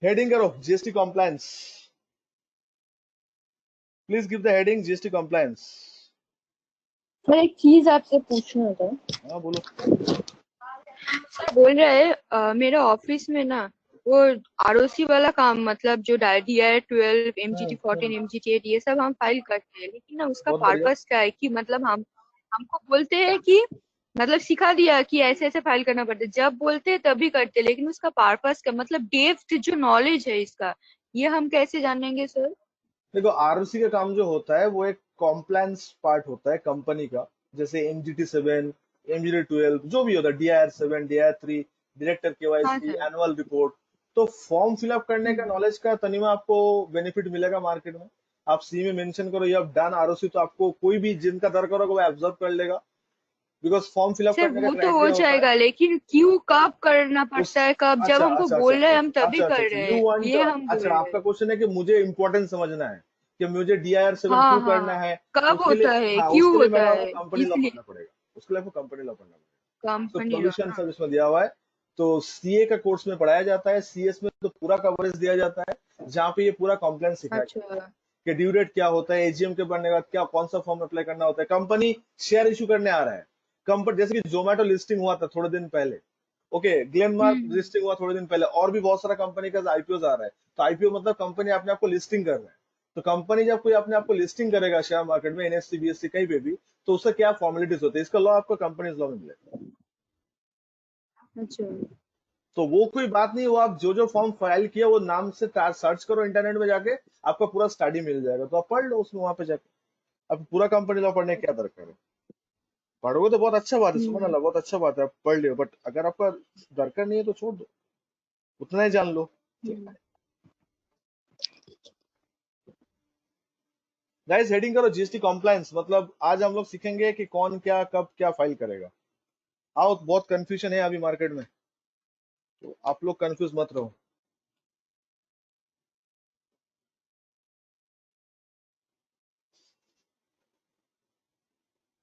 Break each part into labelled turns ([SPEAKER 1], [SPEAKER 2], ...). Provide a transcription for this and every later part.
[SPEAKER 1] Heading करो GST compliance, please give the heading GST compliance.
[SPEAKER 2] Sir एक चीज आपसे पूछना था।
[SPEAKER 1] हाँ बोलो।
[SPEAKER 2] सर बोल रहे हैं मेरे ऑफिस में ना वो आरओसी वाला काम, मतलब जो DI 12 MGT 14 MGT 8 ये सब हम फाइल करते हैं, लेकिन ना उसका
[SPEAKER 1] बहुत बढ़िया।
[SPEAKER 2] पर्पस क्या है कि मतलब हमको बोलते हैं कि मतलब सिखा दिया कि ऐसे ऐसे फाइल करना पड़ता है, जब बोलते हैं तभी करते हैं, लेकिन उसका पर्पस क्या, मतलब डेप्थ जो नॉलेज है इसका, ये हम कैसे जानेंगे सर?
[SPEAKER 1] देखो आरओसी का काम जो होता है वो एक कॉम्प्लायंस पार्ट होता है कंपनी का, जैसे MGT 7, MGT 12, जो भी होता है, DIR 7, DIR 3, डायरेक्टर
[SPEAKER 2] हाँ
[SPEAKER 1] केवाईसी,
[SPEAKER 2] सर।
[SPEAKER 1] Annual report. तो फॉर्म फिलअप करने का
[SPEAKER 2] हम्म।
[SPEAKER 1] नॉलेज का तनीमा आपको बेनिफिट मिलेगा मार्केट में। आप सी में मेंशन करो, ये डन आरओसी, तो आपको कोई भी जिनका दरकार होगा वो एब्जॉर्ब कर लेगा, बिकॉज फॉर्म फिलअप
[SPEAKER 2] सर
[SPEAKER 1] करने का
[SPEAKER 2] वो तो हो
[SPEAKER 1] क्राइटेरिया होता है
[SPEAKER 2] जाएगा, लेकिन क्यों कब करना
[SPEAKER 1] उस।
[SPEAKER 2] पड़ता है, कब, जब
[SPEAKER 1] अच्छा
[SPEAKER 2] हमको
[SPEAKER 1] अच्छा अच्छा
[SPEAKER 2] बोल रहे
[SPEAKER 1] अच्छा
[SPEAKER 2] हैं हम
[SPEAKER 1] अच्छा
[SPEAKER 2] तभी
[SPEAKER 1] अच्छा अच्छा
[SPEAKER 2] कर
[SPEAKER 1] अच्छा,
[SPEAKER 2] रहे
[SPEAKER 1] यू
[SPEAKER 2] हैं,
[SPEAKER 1] वांट।
[SPEAKER 2] ये हम बोल
[SPEAKER 1] अच्छा,
[SPEAKER 2] रहे
[SPEAKER 1] आपका
[SPEAKER 2] हैं।
[SPEAKER 1] क्वेश्चन है कि मुझे इंपॉर्टेंस समझना है कि मुझे DIR 7
[SPEAKER 2] हाँ
[SPEAKER 1] क्यों
[SPEAKER 2] हाँ
[SPEAKER 1] करना
[SPEAKER 2] हाँ।
[SPEAKER 1] है। तो
[SPEAKER 2] कब
[SPEAKER 1] उसके लिए,
[SPEAKER 2] होता है,
[SPEAKER 1] हाँ
[SPEAKER 2] क्यों
[SPEAKER 1] उसके लिए
[SPEAKER 2] होता
[SPEAKER 1] मैडम आपको
[SPEAKER 2] है,
[SPEAKER 1] कंपनी लॉ
[SPEAKER 2] इसलिए
[SPEAKER 1] पढ़ना पड़ेगा। उसके लिए आपको कंपनी लॉ पढ़ना पड़ेगा, तो
[SPEAKER 2] कंपनी लो।
[SPEAKER 1] प्रोविजन
[SPEAKER 2] हाँ।
[SPEAKER 1] सब इसमें दिया हुआ है। तो सीए का कोर्स में पढ़ाया जाता है, सीएस में तो पूरा कवरेज दिया जाता है, जहाँ पे ये पूरा कॉम्प्लायंस सिखाया जाता है
[SPEAKER 2] अच्छा
[SPEAKER 1] कि ड्यू डेट क्या होता है, एजीएम के बनने के बाद क्या कौन सा फॉर्म अप्लाई करना होता है। कंपनी शेयर इशू करने आ रहा है, कंपनी जैसे कि जोमेटो लिस्टिंग हुआ था थोड़े दिन पहले, ओके, ग्लेनमार्क
[SPEAKER 2] हम्म।
[SPEAKER 1] लिस्टिंग हुआ थोड़े दिन पहले, और भी बहुत सारा कंपनी का आईपीओ आ रहा है। तो आईपीओ मतलब कंपनी अपने आप को लिस्टिंग कर रहा है। तो कंपनी जब कोई अपने आप को लिस्टिंग करेगा शेयर मार्केट में, एनएससी बीएससी कहीं पे भी, तो उससे क्या फॉर्मेलिटीज होती है, इसका लॉ आपको कंपनीज लॉ में मिलेगा।
[SPEAKER 2] अच्छा।
[SPEAKER 1] तो वो कोई बात नहीं, वो आप जो जो फॉर्म फाइल किया वो नाम से सर्च करो इंटरनेट में जाके, आपका पूरा स्टडी मिल जाएगा, तो आप पढ़ लो उसमें वहां पे जाके। अब पूरा कंपनी लॉ पढ़ने की क्या दरकार है। पढ़ोगे तो बहुत अच्छा बात है, सुबह
[SPEAKER 2] हम्म।
[SPEAKER 1] अल्लाह, बहुत अच्छा बात है, आप पढ़ लियो, बट अगर आपका दरकार नहीं है तो छोड़ दो, उतना ही जान लो। ठीक है
[SPEAKER 2] हम्म।
[SPEAKER 1] गाइस, हेडिंग करो जीएसटी कॉम्प्लायंस। मतलब आज हम लोग सीखेंगे कि कौन क्या कब क्या फाइल करेगा। आओ, बहुत कंफ्यूजन है अभी मार्केट में, तो आप लोग कंफ्यूज मत रहो।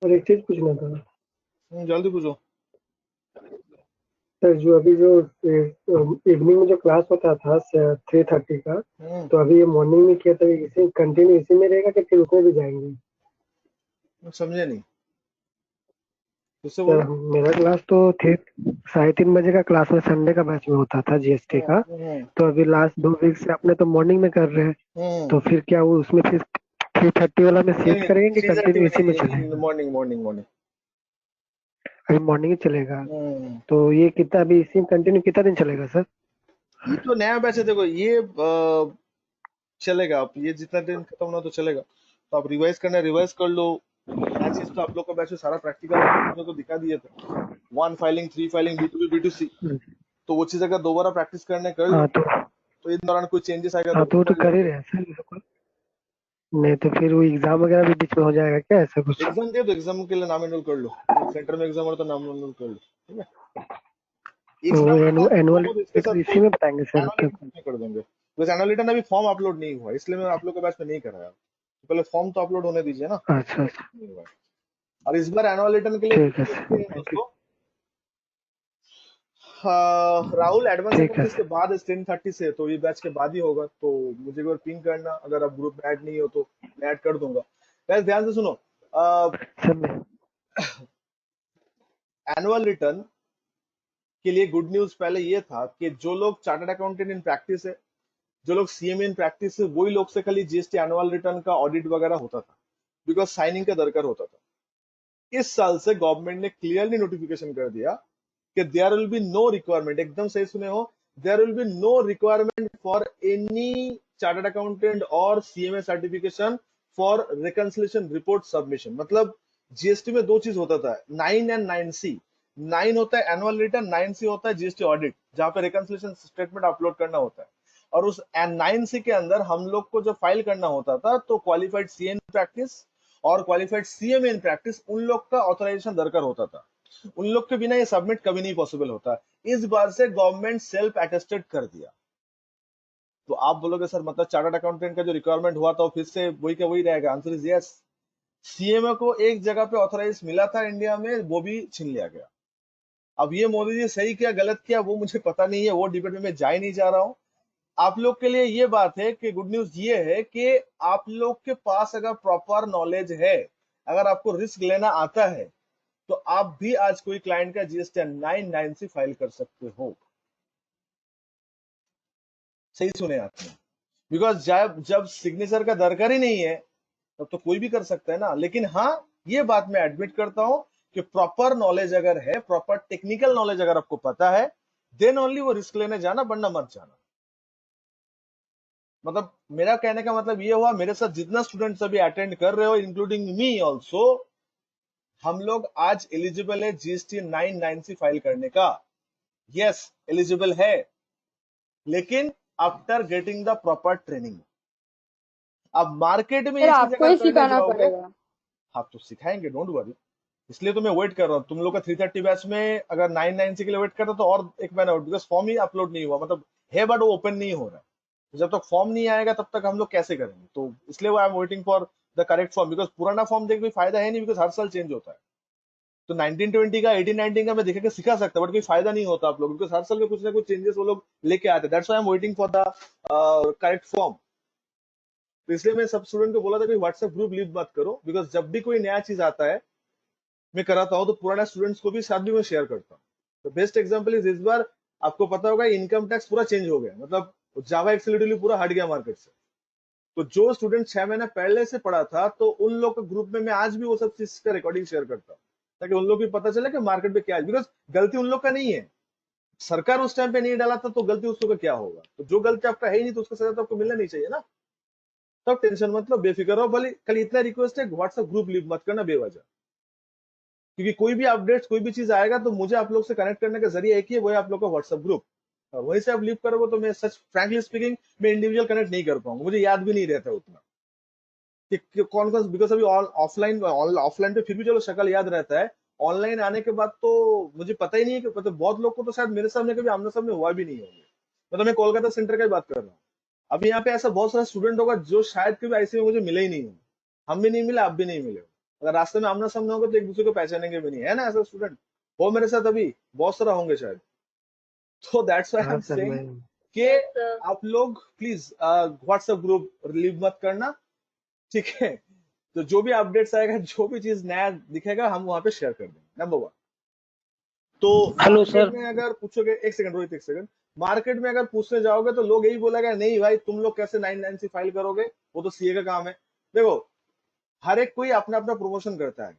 [SPEAKER 3] और एक चीज पूछना था
[SPEAKER 1] जल्दी पूछो।
[SPEAKER 3] सर, जो अभी जो इवनिंग में जो क्लास होता था 3:30 का,
[SPEAKER 1] हम्म
[SPEAKER 3] तो अभी ये मॉर्निंग में किया, तो इसी कंटिन्यू इसी में रहेगा कि फिर उसमें भी जाएंगे?
[SPEAKER 1] समझे नहीं, किससे
[SPEAKER 3] सर
[SPEAKER 1] बोलो।
[SPEAKER 3] मेरा क्लास तो थे 3:30 बजे का क्लास में, संडे का बैच में होता था जीएसटी का।
[SPEAKER 1] हम्म
[SPEAKER 3] तो अभी लास्ट 2 वीक से अपने तो मॉर्निंग में कर रहे हैं,
[SPEAKER 1] हम्म।
[SPEAKER 3] तो फिर क्या वो उसमें फिर 3:30 वाला में
[SPEAKER 1] नहीं
[SPEAKER 3] शिफ्ट
[SPEAKER 1] नहीं,
[SPEAKER 3] करेंगे कि
[SPEAKER 1] 3:30
[SPEAKER 3] कंटिन्यू
[SPEAKER 1] में
[SPEAKER 3] इसी में
[SPEAKER 1] नहीं,
[SPEAKER 3] चलेगा?
[SPEAKER 1] Morning morning morning.
[SPEAKER 3] अभी मॉर्निंग ही चलेगा?
[SPEAKER 1] हम्म।
[SPEAKER 3] तो ये कितना, अभी इसी में कंटिन्यू कितना दिन चलेगा सर?
[SPEAKER 1] ये तो नया बैच है, देखो ये चलेगा, आप ये जितना दिन खत्म होना तो चलेगा, तो आप रिवाइज करना रिवाइज कर लो। नया चीज तो आप लोग का बैच में सारा प्रैक्टिकल हम लोगों को दिखा दिए थे, 1 फाइलिंग 3 फाइलिंग B2B B2C। तो वो चीज अगर दोबारा प्रैक्टिस करने कर लो,
[SPEAKER 3] हाँ तो
[SPEAKER 1] तो इस दौरान कोई चेंजेस आएगा तो
[SPEAKER 3] हाँ तो वो तो
[SPEAKER 1] कर
[SPEAKER 3] कर ही
[SPEAKER 1] लेंगे।
[SPEAKER 3] रहे हैं सर, बिल्कुल। नहीं तो फिर वो एग्जाम वगैरह भी बीच में हो जाएगा क्या, ऐसा कुछ?
[SPEAKER 1] एग्जाम दे दो, एग्जाम के लिए नाम एनरोल कर लो, सेंटर में एग्जाम हो तो नाम एनरोल कर लो, ठीक है।
[SPEAKER 3] तो
[SPEAKER 1] एग्जाम के बाद
[SPEAKER 3] एनुअल
[SPEAKER 1] दोनों इसके
[SPEAKER 3] रिटर्न
[SPEAKER 1] साथ
[SPEAKER 3] इसी में बताएंगे सर अपने
[SPEAKER 1] एनालिटिक
[SPEAKER 3] को?
[SPEAKER 1] में कर देंगे, बस एनालिटिक अभी फॉर्म अपलोड नहीं हुआ, इसलिए मैं आप लोग के बैच में नहीं कराया। तो पहले फॉर्म तो अपलोड होने दीजिए ना,
[SPEAKER 3] अच्छा अच्छा।
[SPEAKER 1] नहीं हुआ है। और इस बार एनुअल रिटर्न के लिए
[SPEAKER 3] ठीक है
[SPEAKER 1] कुछ
[SPEAKER 3] सर,
[SPEAKER 1] रखे हैं
[SPEAKER 3] थैंक यू।
[SPEAKER 1] दोस्तों। हाँ, राहुल एडवांस
[SPEAKER 3] ठीक है
[SPEAKER 1] एनालिसिस के
[SPEAKER 3] सर।
[SPEAKER 1] बाद 10:30 से, तो ये बैच के बाद ही होगा, तो मुझे एक बार पिंग करना, अगर आप ग्रुप में ऐड नहीं हो तो मैं ऐड कर दूंगा। बस ध्यान से सुनो,
[SPEAKER 3] सर मैं
[SPEAKER 1] एनुअल रिटर्न के लिए गुड न्यूज पहले ये था कि जो लोग चार्टर्ड अकाउंटेंट इन प्रैक्टिस है, जो लोग सीएमए इन प्रैक्टिस है, वही लोग से खाली जीएसटी एनुअल रिटर्न का ऑडिट वगैरह होता था, बिकॉज साइनिंग का दरकार होता था। इस साल से गवर्नमेंट ने क्लियरली नोटिफिकेशन कर दिया कि there will be no requirement, एकदम सही सुने हो, there will be no requirement for any chartered accountant और CMA certification for reconciliation report submission. मतलब जीएसटी में दो चीज होता था, 9 and 9C। 9 होता है एनुअल रिटर्न, 9C होता है जीएसटी ऑडिट, जहां पे रिकंसिलिएशन स्टेटमेंट अपलोड करना होता है। और उस 9C के अंदर हम लोग को जो फाइल करना होता था, तो क्वालिफाइड सीए इन प्रैक्टिस और क्वालिफाइड सीएमए इन प्रैक्टिस, उन लोग का ऑथराइजेशन दरकार होता था। उन लोग के बिना ये सबमिट कभी नहीं पॉसिबल होता। इस बार से गवर्नमेंट सेल्फ अटेस्टेड कर दिया। तो आप बोलोगे सर मतलब चार्टर्ड अकाउंटेंट का जो रिक्वायरमेंट हुआ था फिर से वही का वही रहेगा, आंसर इज यस। सीएमए को एक जगह पे ऑथराइज मिला था इंडिया में, वो भी छीन लिया गया। अब ये मोदी जी सही किया गलत किया वो मुझे पता नहीं है, वो डिबेट में मैं जा ही नहीं जा रहा हूँ। आप लोग के लिए ये बात है कि गुड न्यूज ये है कि आप लोग के पास अगर प्रॉपर नॉलेज है, अगर आपको रिस्क लेना आता है, तो आप भी आज कोई क्लाइंट का जीएसटी 990 फाइल कर सकते हो। सही सुने आपने, बिकॉज जब जब सिग्नेचर का दरकार ही नहीं है तब तो कोई भी कर सकता है ना। लेकिन हाँ, ये बात मैं एडमिट करता हूं कि प्रॉपर नॉलेज अगर है, प्रॉपर टेक्निकल नॉलेज अगर आपको पता है, देन ओनली वो रिस्क लेने जाना, वरना मत जाना। मतलब मेरा कहने का मतलब ये हुआ, मेरे साथ जितना स्टूडेंट्स अभी अटेंड कर रहे हो, इंक्लूडिंग मी ऑल्सो, हम लोग आज एलिजिबल है जीएसटी 990 फाइल करने का। यस, एलिजिबल है, लेकिन after getting the proper training. अब मार्केट में
[SPEAKER 2] फिर
[SPEAKER 1] ये चीज
[SPEAKER 2] आपको
[SPEAKER 1] अगर
[SPEAKER 2] ही
[SPEAKER 1] करने
[SPEAKER 2] सिखाना
[SPEAKER 1] जाओगे,
[SPEAKER 2] पड़ेगा।
[SPEAKER 1] आप तो सिखाएंगे, डोंट वरी। इसलिए तो मैं वेट कर रहा हूँ। तुम लोग का 330 बैच में अगर 990 के लिए वेट कर रहा तो और एक महीना वेट, बिकॉज फॉर्म ही अपलोड नहीं हुआ, मतलब है बट वो ओपन नहीं हो रहा है। तो जब तक फॉर्म नहीं आएगा तब तक हम लोग कैसे करेंगे? तो इसलिए I am waiting for the correct form, because पुराना फॉर्म देख कोई फायदा है नहीं, बिकॉज हर साल चेंज होता है। तो 1920 का 1819 का मैं देख के सिखा सकता, बट कोई फायदा नहीं होता आप लोग, बिकॉज हर साल में कुछ ना कुछ चेंजेस वो लोग लेके आते हैं। That's why I am waiting for the correct form. तो इसलिए मैं सब स्टूडेंट को बोला था कि व्हाट्सएप ग्रुप लीव मत करो, बिकॉज जब भी कोई नया चीज आता है मैं कराता हूँ तो पुराने स्टूडेंट्स को भी साथ भी मैं शेयर करता हूँ। तो बेस्ट एग्जांपल इज, इस बार आपको पता होगा इनकम टैक्स पूरा चेंज हो गया, मतलब जावा एक्सेलेटिवली पूरा हट गया मार्केट से। तो जो स्टूडेंट 6 महीने पहले से पढ़ा था, तो उन लोग के ग्रुप में मैं आज भी वो सब चीज का रिकॉर्डिंग शेयर करता हूँ, ताकि उन लोग भी पता चले कि मार्केट में क्या है। बिकॉज गलती उन लोग का नहीं है, सरकार उस टाइम पे नहीं डाला था, तो गलती उस लोग का क्या होगा? तो जो गलती आपका है ही नहीं, तो उसका सजा तो आपको मिलना नहीं चाहिए ना। तब टेंशन मतलब बेफिक्र रहो। भले कल इतना रिक्वेस्ट है, व्हाट्सएप ग्रुप लीव मत करना बेवजह, क्योंकि कोई भी अपडेट्स, कोई भी चीज आएगा तो मुझे आप लोग से कनेक्ट करने का जरिया एक ही है, वो है आप लोग का व्हाट्सएप ग्रुप। वहीं से आप लीव करोगे तो मैं सच फ्रैंकली स्पीकिंग मैं इंडिविजुअल कनेक्ट नहीं कर पाऊंगा, मुझे याद भी नहीं रहता उतना कि कौन कौन, बिकॉज अभी ऑफलाइन पे फिर भी चलो शक्ल याद रहता है, ऑनलाइन आने के बाद तो मुझे पता ही नहीं है कि, मतलब बहुत लोग को तो शायद मेरे सामने कभी आमने सामने हुआ भी नहीं होंगे। मतलब मैं कोलकाता सेंटर की बात कर रहा हूँ। अब यहाँ पे ऐसा बहुत सारा स्टूडेंट होगा जो शायद कभी ऐसे में मुझे मिले ही नहीं हो, हम भी नहीं मिले, आप भी नहीं मिले। अगर रास्ते में आमना सामने होगा तो एक दूसरे को पहचानेंगे भी नहीं, है ना? ऐसा स्टूडेंट हो मेरे साथ अभी बहुत सारा होंगे शायद। तो दैट्स व्हाई आई
[SPEAKER 3] हाँ
[SPEAKER 1] एम
[SPEAKER 3] सर,
[SPEAKER 1] सेइंग
[SPEAKER 3] मैं
[SPEAKER 1] कि आप लोग प्लीज व्हाट्सएप ग्रुप लीव मत करना, ठीक है? तो जो भी अपडेट्स आएगा, जो भी चीज नया दिखेगा, हम वहां पे शेयर कर देंगे, नंबर 1। तो
[SPEAKER 3] हेलो
[SPEAKER 1] मार्केट
[SPEAKER 3] सर।
[SPEAKER 1] में अगर पूछोगे, एक सेकंड रोहित, एक सेकंड, मार्केट में अगर पूछने जाओगे तो लोग यही बोलेगा, नहीं भाई तुम लोग कैसे 990 फाइल करोगे, वो तो सीए का काम है। देखो, हर एक कोई अपना अपना प्रमोशन करता है।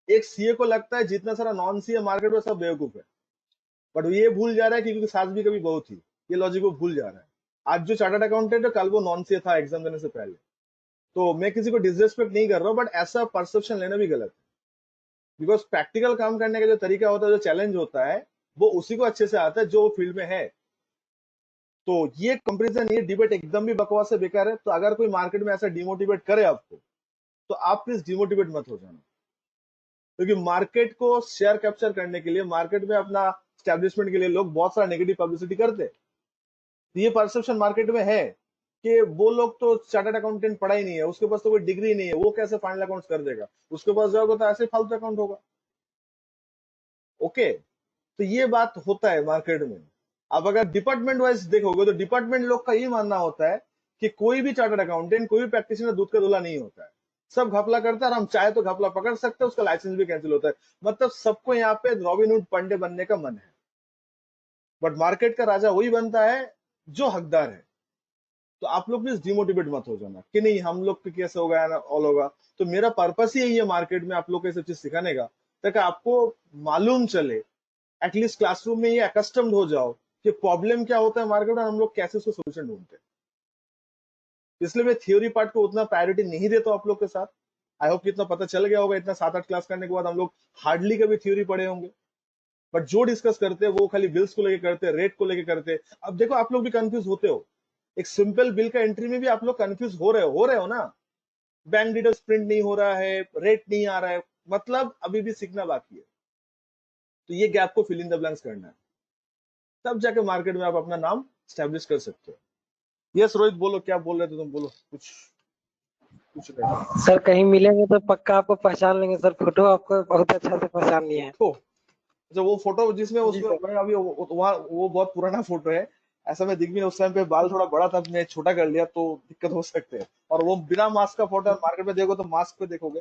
[SPEAKER 1] एक सीए को लगता है जितना सारा नॉन सीए मार्केट में सब बेवकूफ है, बट ये भूल जा रहा है कि क्योंकि सास भी कभी बहू थी, ये लॉजिक वो भूल जा रहा है। आज जो चार्टर्ड अकाउंटेंट है, कल वो नॉन सीए था एग्जाम देने से पहले। तो मैं किसी को डिसरेस्पेक्ट नहीं कर रहा हूँ, बट ऐसा परसेप्शन लेना भी गलत है, बिकॉज प्रैक्टिकल काम करने का जो तरीका होता है, जो चैलेंज होता है, वो उसी को अच्छे से आता है जो फील्ड में है। तो ये कंपेरिजन, ये डिबेट एकदम भी बकवास है, बेकार है। तो अगर कोई मार्केट में ऐसा डिमोटिवेट करे आपको, तो आप प्लीज डिमोटिवेट मत हो जाना, क्योंकि मार्केट को शेयर कैप्चर करने के लिए, मार्केट में अपना स्टैब्लिशमेंट के लिए लोग बहुत सारा नेगेटिव पब्लिसिटी करते हैं। तो ये परसेप्शन मार्केट में है कि वो लोग तो चार्टर्ड अकाउंटेंट पढ़ा ही नहीं है, उसके पास तो कोई डिग्री नहीं है, वो कैसे फाइनल अकाउंट्स कर देगा? उसके पास जाओगे तो ऐसे फालतू अकाउंट होगा। ओके, तो ये बात होता है मार्केट में। अब अगर डिपार्टमेंट वाइज देखोगे तो डिपार्टमेंट लोग का ये मानना होता है कि कोई भी चार्टर्ड अकाउंटेंट, कोई भी प्रैक्टिशनर दूध का धुला नहीं होता है, सब घपला करता है, और हम चाहे तो घपला पकड़ सकते हैं, उसका लाइसेंस भी कैंसिल होता है। मतलब सबको यहाँ पे रॉबिनहुड पंडे बनने का मन है, बट मार्केट का राजा वही बनता है जो हकदार है। तो आप लोग प्लीज डिमोटिवेट मत हो जाना कि नहीं हम लोग के कैसे होगा ना ऑल होगा। तो मेरा पर्पस ही यही है मार्केट में आप लोग को ये सब चीज सिखाने का, ताकि आपको मालूम चले, एटलीस्ट क्लासरूम में ये अकस्टम्ड हो जाओ कि प्रॉब्लम क्या होता है मार्केट में, हम लोग कैसे उसको सोल्यूशन ढूंढते हैं। इसलिए मैं थ्योरी पार्ट को उतना प्रायोरिटी नहीं देता हूं आप लोग के साथ। आई होप कि इतना पता चल गया होगा, इतना 7-8 क्लास करने के बाद हम लोग हार्डली कभी थ्योरी पढ़े होंगे, बट जो डिस्कस करते हैं वो खाली बिल्स को लेके करते हैं, रेट को लेके करते हैं। अब देखो आप लोग भी कंफ्यूज होते हो, एक सिंपल बिल का एंट्री में भी आप लोग कंफ्यूज हो रहे हो ना। बैंक डिटेल्स प्रिंट नहीं हो रहा है, रेट नहीं आ रहा है, मतलब अभी भी सीखना बाकी है। तो ये गैप को फिल इन द ब्लैंक्स करना है, तब जाके मार्केट में आप अपना नाम स्टैब्लिश कर सकते हो। यस रोहित, बोलो, क्या बोल रहे थे तुम? बोलो, कुछ कुछ रहे।
[SPEAKER 3] सर कहीं मिलेंगे तो पक्का आपको पहचान लेंगे सर, फोटो आपको बहुत अच्छा से पहचान लिया है।
[SPEAKER 1] फोटो, अच्छा वो फोटो जिसमें
[SPEAKER 3] जी
[SPEAKER 1] उसमें
[SPEAKER 3] सर।
[SPEAKER 1] मैं अभी वहाँ, वो बहुत पुराना फोटो है, ऐसा मैं दिख भी नहीं, उस टाइम पे बाल थोड़ा बड़ा था, मैं छोटा कर लिया तो दिक्कत हो सकते हैं। और वो बिना मास्क का फोटो मार्केट में देखो तो मास्क पे देखोगे।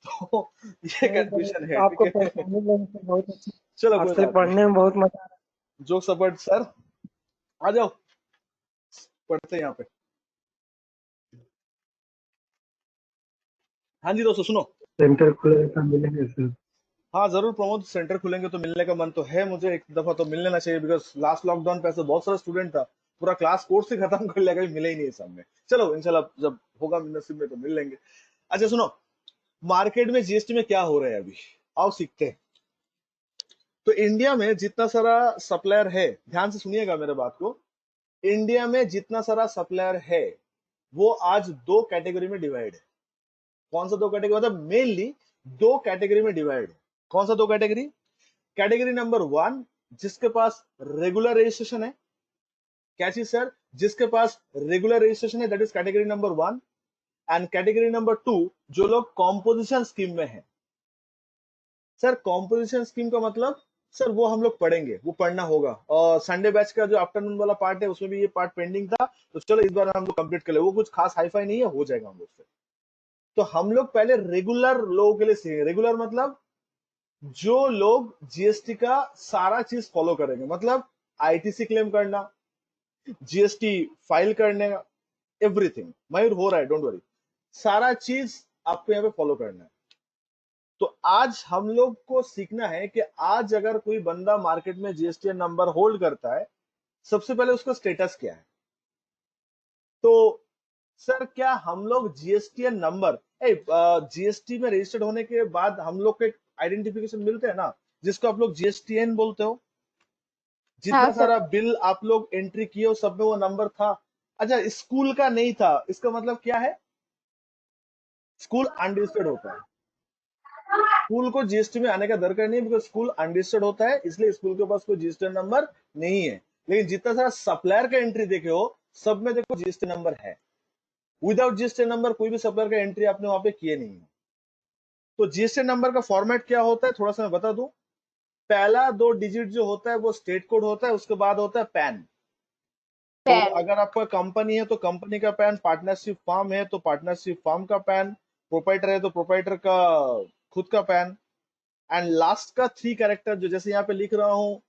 [SPEAKER 1] तो ये
[SPEAKER 3] नहीं
[SPEAKER 1] कंफ्यूजन
[SPEAKER 3] सर,
[SPEAKER 1] है, ठीक
[SPEAKER 3] आपको
[SPEAKER 1] है।
[SPEAKER 3] परेशानी लेने से बहुत अच्छा,
[SPEAKER 1] चलो कोई
[SPEAKER 3] आपसे
[SPEAKER 1] बात
[SPEAKER 3] पढ़ने
[SPEAKER 1] नहीं।
[SPEAKER 3] में बहुत मजा आ रहा
[SPEAKER 1] जोक सपोर्ट सर, आ जाओ पढ़ते हैं यहाँ पे। हाँ जी दोस्तों सुनो।
[SPEAKER 3] है। सेंटर खुलेगा मिलेंगे सर।
[SPEAKER 1] हाँ जरूर प्रमोद, सेंटर खुलेंगे तो मिलने का मन तो है मुझे, एक दफा तो मिल लेना चाहिए, बिकॉज लास्ट लॉकडाउन पे ऐसे बहुत सारा स्टूडेंट था, पूरा क्लास कोर्स ही खत्म कर लिया, कभी मिले ही नहीं सामने। चलो इंशाल्लाह जब होगा नसीब में तो मिल लेंगे। अच्छा सुनो, मार्केट में जीएसटी में क्या हो रहा है अभी, आओ सीखते हैं। तो इंडिया में जितना सारा सप्लायर है, ध्यान से सुनिएगा मेरे बात को, इंडिया में जितना सारा सप्लायर है वो आज दो कैटेगरी में डिवाइड है। कौन सा दो कैटेगरी, मतलब मेनली दो कैटेगरी में डिवाइड है। कौन सा दो कैटेगरी? कैटेगरी नंबर वन, जिसके पास रेगुलर रजिस्ट्रेशन है। क्या चीज सर? जिसके पास रेगुलर रजिस्ट्रेशन है, that is category number one. And category number two, जो लोग कॉम्पोजिशन स्कीम में है। सर कॉम्पोजिशन स्कीम का मतलब, सर वो हम लोग पढ़ेंगे, वो पढ़ना होगा, और संडे बैच का जो आफ्टरनून वाला पार्ट है उसमें भी ये पार्ट पेंडिंग था, तो चलो इस बार हम लोग कंप्लीट कर ले, वो कुछ खास हाईफाई नहीं है, हो जाएगा हम लोग से। तो हम लोग पहले रेगुलर लोगों के लिए सीखेंगे। रेगुलर मतलब जो लोग जीएसटी का सारा चीज फॉलो करेंगे, मतलब आईटीसी क्लेम करना, जीएसटी फाइल करने, एवरीथिंग। मयूर हो रहा है, डोंट वरी, सारा चीज आपको यहाँ पे फॉलो करना है। तो आज हम लोग को सीखना है कि आज अगर कोई बंदा मार्केट में जीएसटी नंबर होल्ड करता है, सबसे पहले उसका स्टेटस क्या है। तो सर क्या हम लोग जीएसटीएन नंबर, जीएसटी में रजिस्टर्ड होने के बाद हम लोग को एक आइडेंटिफिकेशन मिलते हैं ना, जिसको आप लोग जीएसटीएन बोलते हो।
[SPEAKER 2] हाँ
[SPEAKER 1] जितना
[SPEAKER 2] सर।
[SPEAKER 1] सारा बिल आप लोग एंट्री किए हो सब में वो नंबर था। अच्छा स्कूल का नहीं था, इसका मतलब क्या है? स्कूल अनरजिस्टर्ड होता है। स्कूल को जीएसटी में आने का दरकार नहीं है, बिकॉज स्कूल अनरजिस्टर्ड होता है, इसलिए स्कूल के पास कोई जीएसटी नंबर नहीं है। लेकिन जितना सारा सप्लायर का एंट्री देखे हो सब में देखो जीएसटी नंबर है। विदाउट जीएसटी नंबर कोई भी सप्लायर का एंट्री आपने वहां पे किए नहीं है। तो जीएसटी नंबर का फॉर्मेट क्या होता है थोड़ा सा मैं बता दूं। पहला दो डिजिट जो होता है वो स्टेट कोड होता है, उसके बाद होता है पैन। तो
[SPEAKER 2] पैन।
[SPEAKER 1] अगर आपका कंपनी है तो कंपनी का पैन, पार्टनरशिप फार्म है तो पार्टनरशिप फार्म का पैन, प्रोपाइटर है तो प्रोपाइटर का खुद का पैन। एंड लास्ट का थ्री कैरेक्टर जो जैसे यहाँ पे लिख रहा हूँ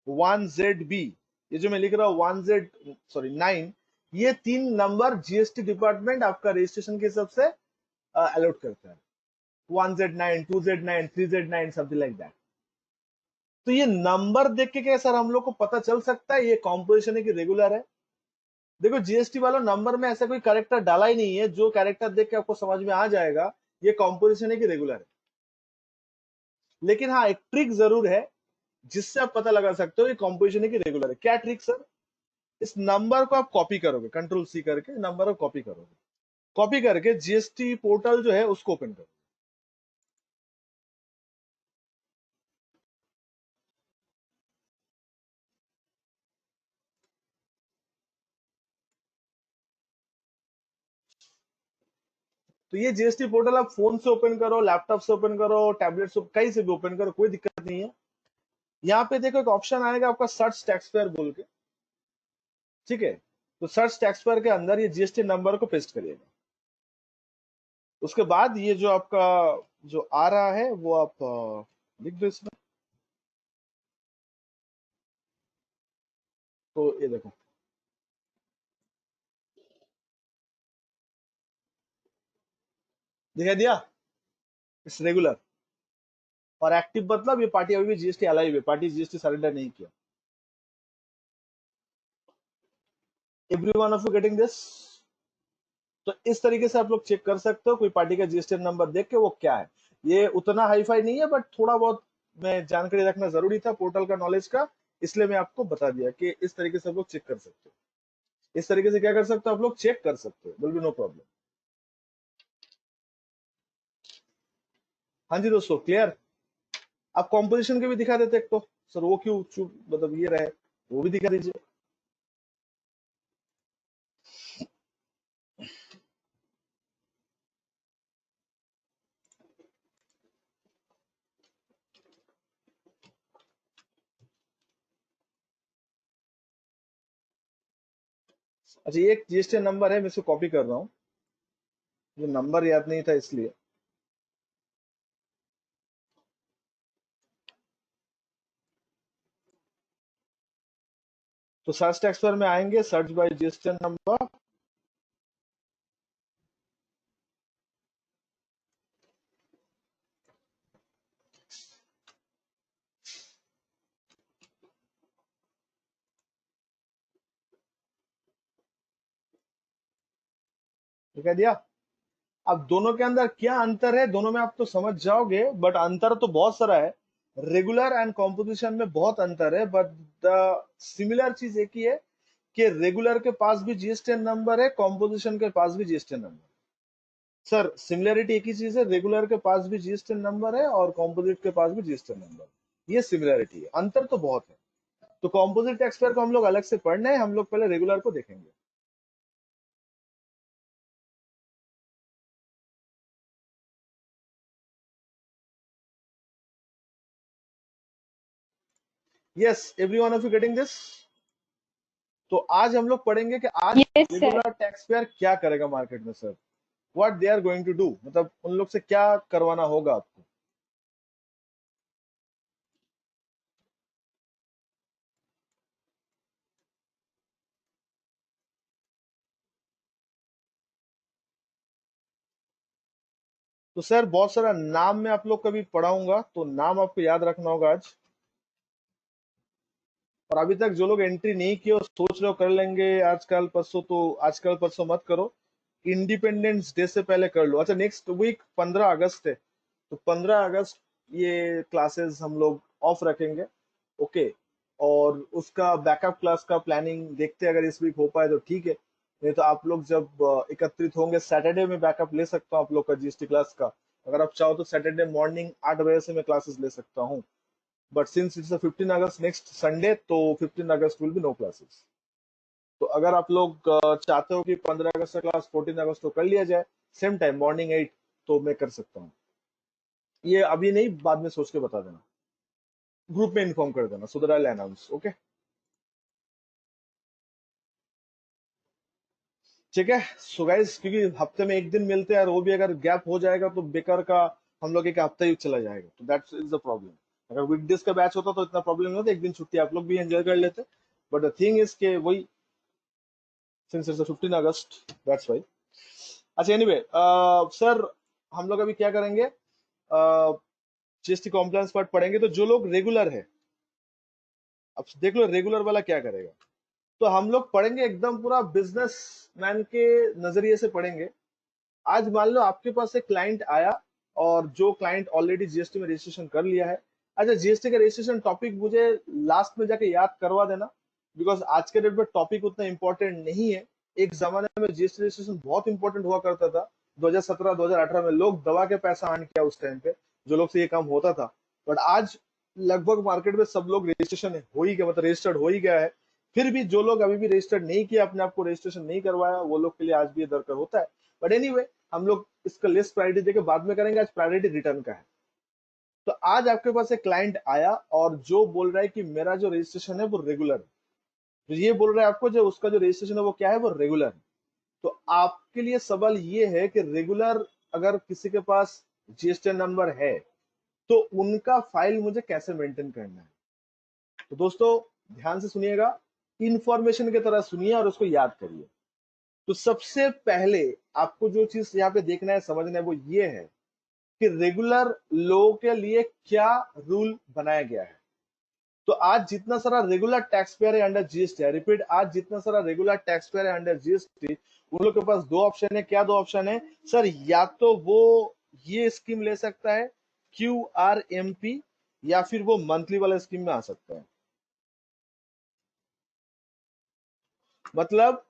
[SPEAKER 1] 1ZB, ये जो मैं लिख रहा हूँ 1Z, सॉरी 9, ये तीन नंबर जीएसटी डिपार्टमेंट आपका रजिस्ट्रेशन के हिसाब से अलॉट करता है। 1Z9, 2Z9, 3Z9, something like that. तो ये नंबर देख के क्या सर हम लोग को पता चल सकता है ये कॉम्पोजिशन है कि रेगुलर है? देखो जीएसटी वाला नंबर में ऐसा कोई कैरेक्टर डाला ही नहीं है जो कैरेक्टर देख के आपको समझ में आ जाएगा ये कॉम्पोजिशन है कि रेगुलर है। लेकिन हाँ एक ट्रिक जरूर है जिससे आप पता लगा सकते हो ये कॉम्पोजिशन है कि रेगुलर है। क्या ट्रिक सर? इस नंबर को आप कॉपी करोगे, कंट्रोल सी करके नंबर को कॉपी करोगे, कॉपी करके जीएसटी पोर्टल जो है उसको ओपन करो। तो ये जीएसटी पोर्टल आप फोन से ओपन करो, लैपटॉप से ओपन करो, टैबलेट से, कहीं से भी ओपन करो, कोई दिक्कत नहीं है। यहाँ पे देखो एक ऑप्शन आएगा आपका सर्च टैक्स पेयर बोल के, ठीक है? तो सर्च टैक्स पेयर के अंदर ये जीएसटी नंबर को पेस्ट करिएगा। उसके बाद ये जो आपका जो आ रहा है वो आप लिख दो इसमें। तो ये देखो दिखा दिया, इट्स रेगुलर। और एक्टिव मतलब ये पार्टी अभी भी जीएसटी अलाइव है, पार्टी जीएसटी सरेंडर नहीं किया। Every one of you getting this? तो इस तरीके से आप लोग चेक कर सकते हो कोई पार्टी का जीएसटी नंबर देख के वो क्या है। ये उतना हाईफाई नहीं है बट थोड़ा बहुत मैं जानकारी रखना जरूरी था पोर्टल का नॉलेज का, इसलिए मैं आपको बता दिया कि इस तरीके से आप लोग चेक कर सकते हो। इस तरीके से क्या कर सकते हो आप लोग, चेक कर सकते हो, विल बी नो प्रॉब्लम। हाँ जी दोस्तों क्लियर? आप कॉम्पोजिशन के भी दिखा देते एक तो, सर वो क्यों चुप, मतलब ये रहे, वो भी दिखा दीजिए। अच्छा, ये एक जीएसटी नंबर है, मैं इसको कॉपी कर रहा हूँ, जो नंबर याद नहीं था इसलिए। तो सर्च टेक्स्ट पर में आएंगे, सर्च बाय जीएसटी नंबर, ठीक है दिया। अब दोनों के अंदर क्या अंतर है, दोनों में आप तो समझ जाओगे, बट अंतर तो बहुत सारा है। रेगुलर एंड कॉम्पोजिशन में बहुत अंतर है, बट द सिमिलर चीज एक ही है कि रेगुलर के पास भी जीएसटी नंबर है, कॉम्पोजिशन के पास भी जीएसटी नंबर। सर सिमिलरिटी एक ही चीज है, रेगुलर के पास भी जीएसटी नंबर है और कॉम्पोजिट के पास भी जीएसटी नंबर। ये सिमिलरिटी है, अंतर तो बहुत है। तो कॉम्पोजिट टैक्स पेयर को हम लोग अलग से पढ़ना है, हम लोग पहले रेगुलर को देखेंगे। Yes, every one of you getting this? तो आज हम लोग पढ़ेंगे कि आज
[SPEAKER 2] yes sir.
[SPEAKER 1] Regular tax payer क्या करेगा मार्केट में sir, what they are going to do, मतलब उन लोग से क्या करवाना होगा आपको। तो सर बहुत सारा नाम मैं आप लोग कभी पढ़ाऊंगा, तो नाम आपको याद रखना होगा आज। और अभी तक जो लोग एंट्री नहीं किए और सोच रहे हो कर लेंगे आजकल परसों, तो आजकल परसों मत करो, इंडिपेंडेंस डे से पहले कर लो। अच्छा, नेक्स्ट वीक 15 अगस्त है, तो 15 अगस्त ये क्लासेस हम लोग ऑफ रखेंगे, ओके। और उसका बैकअप क्लास का प्लानिंग देखते हैं, अगर इस वीक हो पाए तो ठीक है, नहीं तो आप लोग जब एकत्रित होंगे सैटरडे में बैकअप ले सकता हूँ आप लोग का जीएसटी क्लास का। अगर आप चाहो तो सैटरडे मॉर्निंग 8 बजे से मैं क्लासेस ले सकता हूँ, but since it's 15 August next Sunday, तो 15 अगस्त विल बी नो क्लासेस। तो अगर आप लोग चाहते हो कि 15 अगस्त का क्लास 14 अगस्त को कर लिया जाए, सेम टाइम मॉर्निंग 8, तो मैं कर सकता हूँ। ये अभी नहीं, बाद में सोच के बता देना, ग्रुप में इन्फॉर्म कर देना, so that I will announce, okay. ठीक है, सो गाइस, क्योंकि हफ्ते में एक दिन मिलते हैं और वो भी अगर गैप हो जाएगा तो बेकार का हम लोग एक हफ्ता ही चला जाएगा, तो दैट्स इज द प्रॉब्लम। अगर वीकडेज का बैच होता तो इतना प्रॉब्लम नहीं होता, एक दिन छुट्टी आप लोग भी एंजॉय कर लेते, बट द थिंग इज के वही, since it's 15 August, that's why. अच्छा एनीवे, सर हम लोग अभी क्या करेंगे, जीएसटी कॉम्प्लायंस पार्ट पढ़ेंगे। तो जो लोग रेगुलर है, अब देख लो रेगुलर वाला क्या करेगा। तो हम लोग पढ़ेंगे एकदम पूरा बिजनेस मैन के नजरिए से पढ़ेंगे। आज मान लो आपके पास एक क्लाइंट आया, और जो क्लाइंट ऑलरेडी जीएसटी में रजिस्ट्रेशन कर लिया है। अच्छा, जीएसटी का रजिस्ट्रेशन टॉपिक मुझे लास्ट में जाके याद करवा देना, बिकॉज आज के डेट में टॉपिक उतना इंपॉर्टेंट नहीं है। एक जमाने में जीएसटी रजिस्ट्रेशन बहुत इंपॉर्टेंट हुआ करता था, 2017-2018 में लोग दबा के पैसा अर्न किया उस टाइम पे, जो लोग से ये काम होता था। बट आज लगभग मार्केट में सब लोग रजिस्ट्रेशन हो ही गया, मतलब रजिस्टर्ड हो ही गया है। फिर भी जो लोग अभी भी रजिस्टर्ड नहीं किया, अपने आप को रजिस्ट्रेशन नहीं करवाया, वो लोग के लिए आज भी ये दरकार होता है। बट एनीवे, हम लोग इसका लिस्ट प्रायोरिटी देके बाद में करेंगे, आज प्रायोरिटी रिटर्न का है। तो आज आपके पास एक क्लाइंट आया और जो बोल रहा है कि मेरा जो रजिस्ट्रेशन है वो रेगुलर है, तो ये बोल रहा है आपको जो उसका जो रजिस्ट्रेशन है वो क्या है, वो रेगुलर है। तो आपके लिए सवाल ये है कि रेगुलर अगर किसी के पास जीएसटी नंबर है, तो उनका फाइल मुझे कैसे मेंटेन करना है। तो दोस्तों ध्यान से सुनिएगा, इंफॉर्मेशन की तरह सुनिए और उसको याद करिए। तो सबसे पहले आपको जो चीज यहाँ पे देखना है, समझना है, वो ये है कि रेगुलर लोगों के लिए क्या रूल बनाया गया है। तो आज जितना सारा रेगुलर टैक्स पेयर है अंडर जीएसटी, रिपीट, आज जितना सारा रेगुलर टैक्स पेयर है अंडर जीएसटी, उन लोग के पास दो ऑप्शन है। क्या दो ऑप्शन है सर? या तो वो ये स्कीम ले सकता है QRMP, या फिर वो मंथली वाला स्कीम में आ सकता है। मतलब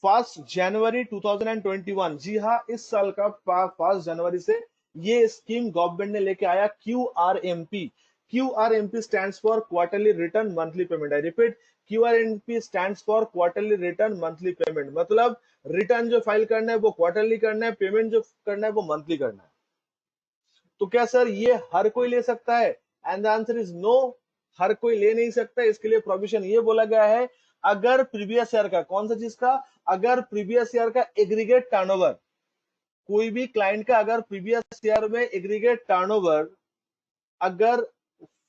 [SPEAKER 1] 1 जनवरी 2021, जी हाँ, इस साल का 1 जनवरी से ये स्कीम गवर्नमेंट ने लेके आया, QRMP। QRMP stands for quarterly return monthly payment. I repeat, QRMP stands for quarterly return monthly payment. मतलब रिटर्न जो फाइल करना है वो क्वार्टरली करना है, पेमेंट जो करना है वो मंथली करना है। तो क्या सर ये हर कोई ले सकता है? And the answer is no, हर कोई ले नहीं सकता। इसके लिए प्रोविजन ये बोला गया है, अगर प्रीवियस ईयर का, कौन सा चीज का, अगर प्रीवियस ईयर का एग्रीगेट टर्नओवर, कोई भी क्लाइंट का अगर प्रीवियस ईयर में एग्रीगेट टर्नओवर अगर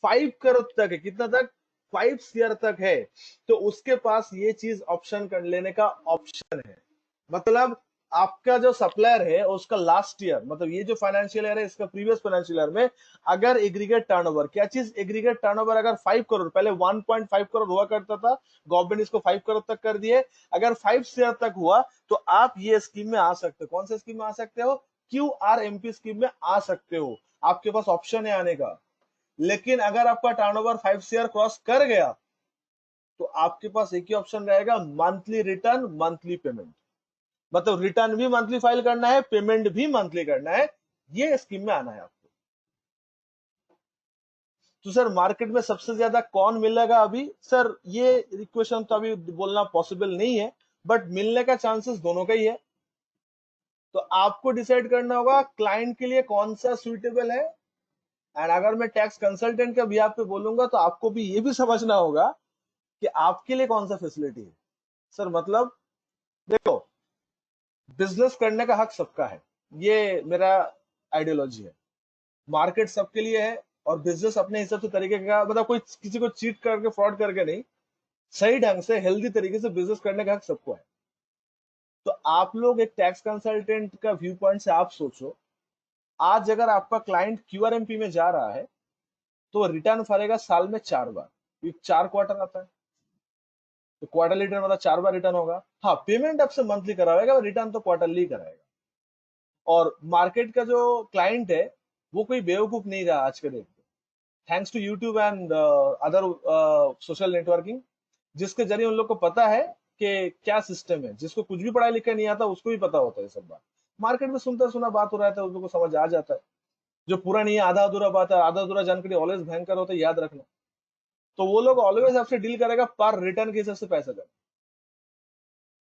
[SPEAKER 1] 5 करोड़ तक है, कितना तक, 5 शेयर तक है, तो उसके पास ये चीज ऑप्शन कर लेने का ऑप्शन है। मतलब आपका जो सप्लायर है उसका लास्ट ईयर, मतलब ये जो फाइनेंशियल ईयर है इसका प्रीवियस फाइनेंशियल ईयर में अगर एग्रीगेट टर्नओवर, क्या चीज, एग्रीगेट टर्नओवर अगर 5 करोड़, पहले 1.5 करोड़ हुआ करता था, गवर्नमेंट इसको 5 करोड़ तक कर दिए, अगर 5 शेयर तक हुआ तो आप ये स्कीम में आ सकते हो। कौन सा स्कीम में आ सकते हो, QRMP स्कीम में आ सकते हो, आपके पास ऑप्शन है आने का। लेकिन अगर आपका टर्नओवर 5 शेयर क्रॉस कर गया तो आपके पास एक ही ऑप्शन रहेगा, मंथली रिटर्न, मंथली पेमेंट। मतलब रिटर्न भी मंथली फाइल करना है, पेमेंट भी मंथली करना है, ये स्कीम में आना है आपको। तो सर मार्केट में सबसे ज्यादा कौन मिलेगा अभी, सर ये इक्वेशन तो अभी बोलना पॉसिबल नहीं है, बट मिलने का चांसेस दोनों का ही है। तो आपको डिसाइड करना होगा क्लाइंट के लिए कौन सा सुइटेबल है। एंड अगर मैं टैक्स कंसल्टेंट के बिहाफ पे बोलूंगा तो आपको भी ये भी समझना होगा कि आपके लिए कौन सा फैसिलिटी है। सर मतलब देखो, बिजनेस करने का हक सबका है, ये मेरा आइडियोलॉजी है। मार्केट सबके लिए है और बिजनेस अपने हिसाब से तरीके का, मतलब कोई किसी को चीट करके, फ्रॉड करके नहीं, सही ढंग से हेल्दी तरीके से बिजनेस करने का हक सबको है। तो आप लोग एक टैक्स कंसल्टेंट का व्यू पॉइंट से आप सोचो, आज अगर आपका क्लाइंट QRMP में जा रहा है तो रिटर्न भरेगा साल में 4 बार, 4 क्वार्टर आता है, तो क्वार्टरली रिटर्न मतलब 4 बार रिटर्न होगा। हाँ, पेमेंट आपसे मंथली कराएगा, रिटर्न तो क्वार्टरली कराएगा। और मार्केट का जो क्लाइंट है वो कोई बेवकूफ नहीं रहा आज के डेट में, thanks to YouTube and other social networking, जिसके जरिए उन लोग को पता है कि क्या सिस्टम है। जिसको कुछ भी पढ़ाई लिखा नहीं आता उसको भी पता होता है सब बात। मार्केट में सुनता सुना बात हो रहा था, उन लोग को समझ आ जाता है। जो पूरा नहीं है, आधा अधूरा बात है, आधा अधूरा जानकारी ऑलवेज भयंकर होता है, याद रखना। तो वो लोग ऑलवेज आपसे डील करेगा पर रिटर्न के हिसाब से पैसा देना।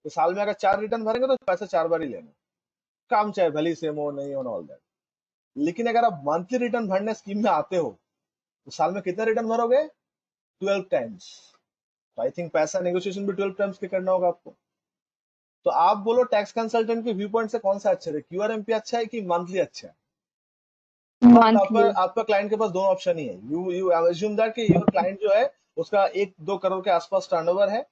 [SPEAKER 1] तो साल में अगर 4 रिटर्न भरेंगे तो पैसा 4 बार ही लेना, काम चाहे भली सेम हो नहीं हो, ऑल दैट। लेकिन अगर आप मंथली रिटर्न भरने स्कीम में आते हो तो साल में कितना रिटर्न भरोगे, 12 टाइम्स। तो आई थिंक पैसा नेगोशिएशन भी 12 टाइम्स के करना होगा आपको। तो आप बोलो टैक्स कंसल्टेंट के व्यू पॉइंट से कौन सा अच्छा है, QRMP अच्छा है कि मंथली अच्छा है।
[SPEAKER 2] मंथली।
[SPEAKER 1] आपका क्लाइंट के पास दोनों ऑप्शन ही है। यू अज्यूम दैट कि योर क्लाइंट जो है उसका 1-2 करोड़ के आसपास टर्नओवर है,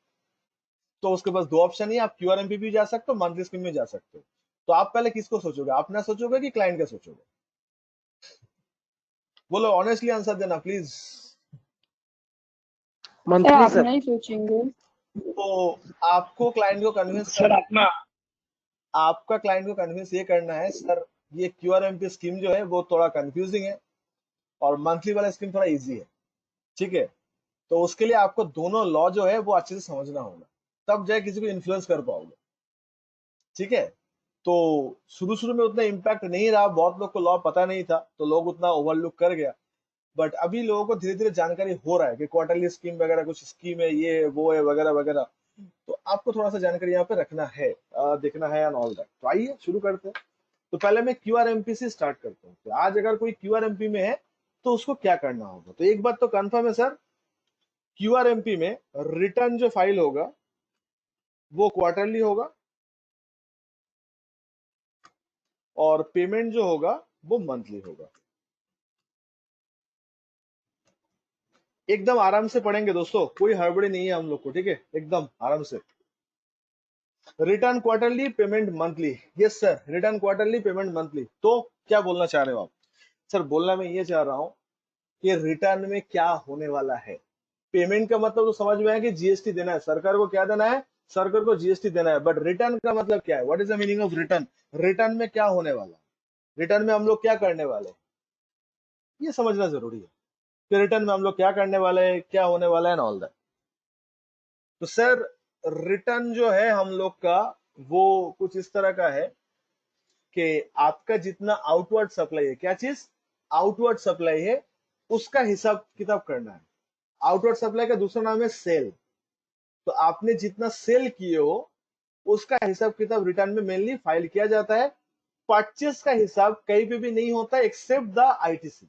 [SPEAKER 1] तो उसके पास 2 ऑप्शन ही, आप QRMP भी जा सकते हो, मंथली स्कीम में जा सकते हो। तो आप पहले किसको सोचोगे, अपना सोचोगे कि क्लाइंट का सोचोगे? बोलो ऑनेस्टली आंसर देना प्लीज।
[SPEAKER 2] सर
[SPEAKER 3] मंथली
[SPEAKER 2] आप
[SPEAKER 3] सर।
[SPEAKER 2] नहीं सोचेंगे।
[SPEAKER 1] तो आपको क्लाइंट को कन्विंस
[SPEAKER 3] सर
[SPEAKER 1] करना,
[SPEAKER 3] अपना
[SPEAKER 1] आपका क्लाइंट को कन्विंस ये करना है, सर ये QRMP स्कीम जो है वो थोड़ा कंफ्यूजिंग है और मंथली वाला स्कीम थोड़ा इजी है, ठीक है। तो उसके लिए आपको दोनों लॉ जो है वो अच्छे से समझना होगा, तब जाए किसी को इन्फ्लुएंस कर पाओगे, ठीक है। तो शुरू शुरू में उतना इम्पैक्ट नहीं रहा, बहुत लोग को लॉ पता नहीं था तो लोग उतना ओवरलुक कर गया। बट अभी लोगों को धीरे धीरे जानकारी हो रहा है कि क्वार्टरली स्कीम वगैरह कुछ स्कीम है, ये है वो है वगैरह वगैरह। तो आपको थोड़ा सा जानकारी यहाँ पे रखना है, देखना है एंड ऑल दैट। तो आइए शुरू करते हैं। तो पहले मैं QRMP से स्टार्ट करता हूँ। तो आज अगर कोई QRMP में है तो उसको क्या करना होगा, तो एक बात तो कंफर्म है सर, QRMP में रिटर्न जो फाइल होगा वो क्वार्टरली होगा और पेमेंट जो होगा वो मंथली होगा। एकदम आराम से पढ़ेंगे दोस्तों, कोई हड़बड़ी नहीं है हम लोग को, ठीक है, एकदम आराम से। Return quarterly, payment monthly. Yes sir, return quarterly, payment monthly. तो क्या बोलना चाह रहे हो आप? सर बोलना मैं ये चाह रहा हूँ कि रिटर्न में क्या होने वाला है। पेमेंट का मतलब तो समझ में आया कि GST देना है सरकार को। क्या देना है, सरकार को GST देना है। बट रिटर्न का मतलब क्या है, what is the meaning of return? Return में क्या होने वाला है, रिटर्न में हम लोग क्या करने वाले हैं, ये समझना जरूरी है कि रिटर्न में हम लोग क्या करने वाले हैं, क्या होने वाला है, ऑल दैट। तो सर रिटर्न जो है हम लोग का वो कुछ इस तरह का है कि आपका जितना आउटवर्ड सप्लाई है, क्या चीज, आउटवर्ड सप्लाई है, उसका हिसाब किताब करना है। आउटवर्ड सप्लाई का दूसरा नाम है सेल। तो आपने जितना सेल किए हो उसका हिसाब किताब रिटर्न में मेनली फाइल किया जाता है। परचेस का हिसाब कहीं पे भी नहीं होता एक्सेप्ट द ITC।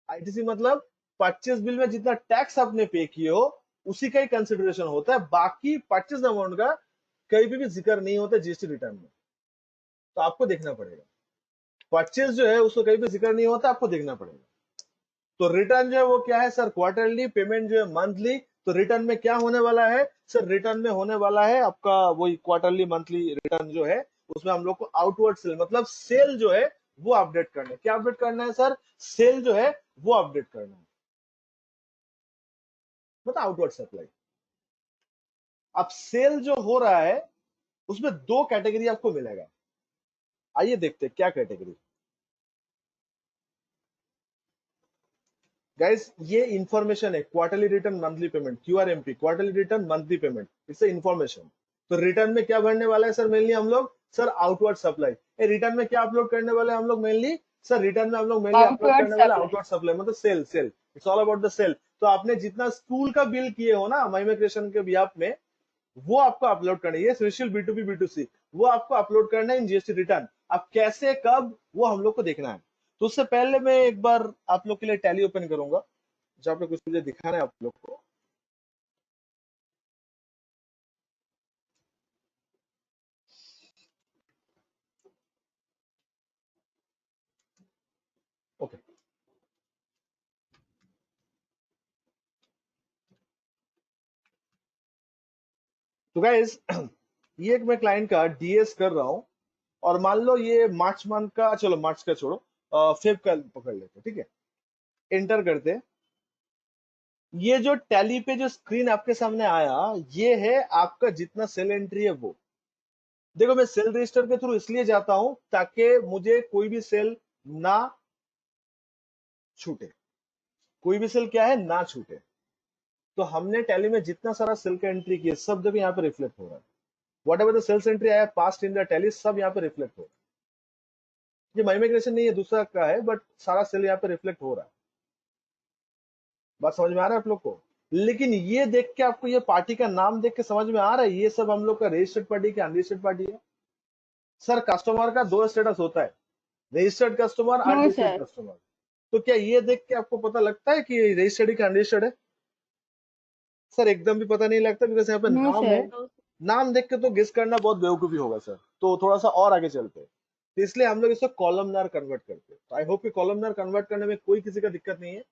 [SPEAKER 1] ITC मतलब परचेस बिल में जितना टैक्स आपने पे किए हो उसी का ही कंसिडरेशन होता है, बाकी परचेज अमाउंट का कहीं भी जिक्र नहीं होता जीएसटी रिटर्न में। तो आपको देखना पड़ेगा, परचेज जो है उसको कहीं भी जिक्र नहीं होता, आपको देखना पड़ेगा। तो रिटर्न जो है वो क्या है सर, क्वार्टरली, पेमेंट जो है मंथली। तो रिटर्न में क्या होने वाला है सर, रिटर्न में होने वाला है आपका वही क्वार्टरली मंथली रिटर्न जो है, उसमें हम लोग को आउटवर्ड सेल मतलब सेल जो है वो अपडेट करना है। क्या अपडेट करना है सर, सेल जो है वो अपडेट करना है, मतलब आउटवर्ड सप्लाई। अब सेल जो हो रहा है उसमें दो कैटेगरी आपको मिलेगा। आइए देखते हैं क्या कैटेगरी। गाइस ये इंफॉर्मेशन है, quarterly return monthly payment, QRMP, quarterly return monthly payment, it's information. तो रिटर्न में क्या भरने वाला है सर मेनली हम लोग, सर आउटवर्ड सप्लाई। रिटर्न में क्या अपलोड करने वाले हैं हम लोग मेनली, सर रिटर्न में हम लोग मेनली अपलोड
[SPEAKER 2] आउटवर्ड
[SPEAKER 1] करने वाले
[SPEAKER 2] सप्लाई।
[SPEAKER 1] आउटवर्ड सप्लाई, मतलब sale, sale, it's all about the sale. तो आपने जितना स्कूल का बिल किए हो ना माइग्रेशन के बिहाफ में, वो आपको अपलोड करना है। ये स्पेशल B2B B2C वो आपको अपलोड करना है इन जीएसटी रिटर्न। अब कैसे कब वो हम लोग को देखना है। तो उससे पहले मैं एक बार आप लोग के लिए टैली ओपन करूंगा, जहाँ पे कुछ मुझे दिखाना है आप लोग को। ओके, तो गाइस ये एक मैं क्लाइंट का डीएस कर रहा हूँ, और मान लो ये मार्च मंथ का, चलो मार्च का छोड़ो, फेब का पकड़ लेते, ठीक है। एंटर करते हैं। ये जो टैली पे जो स्क्रीन आपके सामने आया, ये है आपका जितना सेल एंट्री है वो। देखो मैं सेल रजिस्टर के थ्रू इसलिए जाता हूं ताकि मुझे कोई भी सेल ना छूटे, कोई भी सेल क्या है ना छूटे। तो हमने टैली में जितना सारा सेल का एंट्री किया सब देखो यहाँ पे रिफ्लेक्ट हो रहा है। Whatever the sales entry आया पास्ट इन द टैली सब यहाँ पे रिफ्लेक्ट हो रहा है। ये माइग्रेशन नहीं है, दूसरा का है, बट सारा सेल यहाँ पे रिफ्लेक्ट हो रहा है। बात समझ में आ रहा है आप लोग को। लेकिन ये देख के आपको ये पार्टी का नाम देख के समझ में आ रहा है ये सब हम लोग का रजिस्टर्ड पार्टी क्या अनरजिस्टर्ड पार्टी है। सर कस्टमर का दो स्टेटस होता है, registered customer,
[SPEAKER 2] no
[SPEAKER 1] unregistered
[SPEAKER 2] sir.
[SPEAKER 1] Customer. तो क्या ये देख के आपको पता लगता है कि रजिस्टर्ड है अनरजिस्टर्ड है। सर एकदम भी पता नहीं लगता, बिकॉज यहाँ पे
[SPEAKER 2] नो
[SPEAKER 1] नाम है।
[SPEAKER 2] सर।
[SPEAKER 1] नाम देख के तो गेस करना बहुत बेवकूफी होगा सर। तो थोड़ा सा और आगे चलते हैं। तो इसलिए हम लोग इसको कॉलमनार कन्वर्ट करते हैं। तो आई होप कि कॉलमनार कन्वर्ट करने में कोई किसी का दिक्कत नहीं है।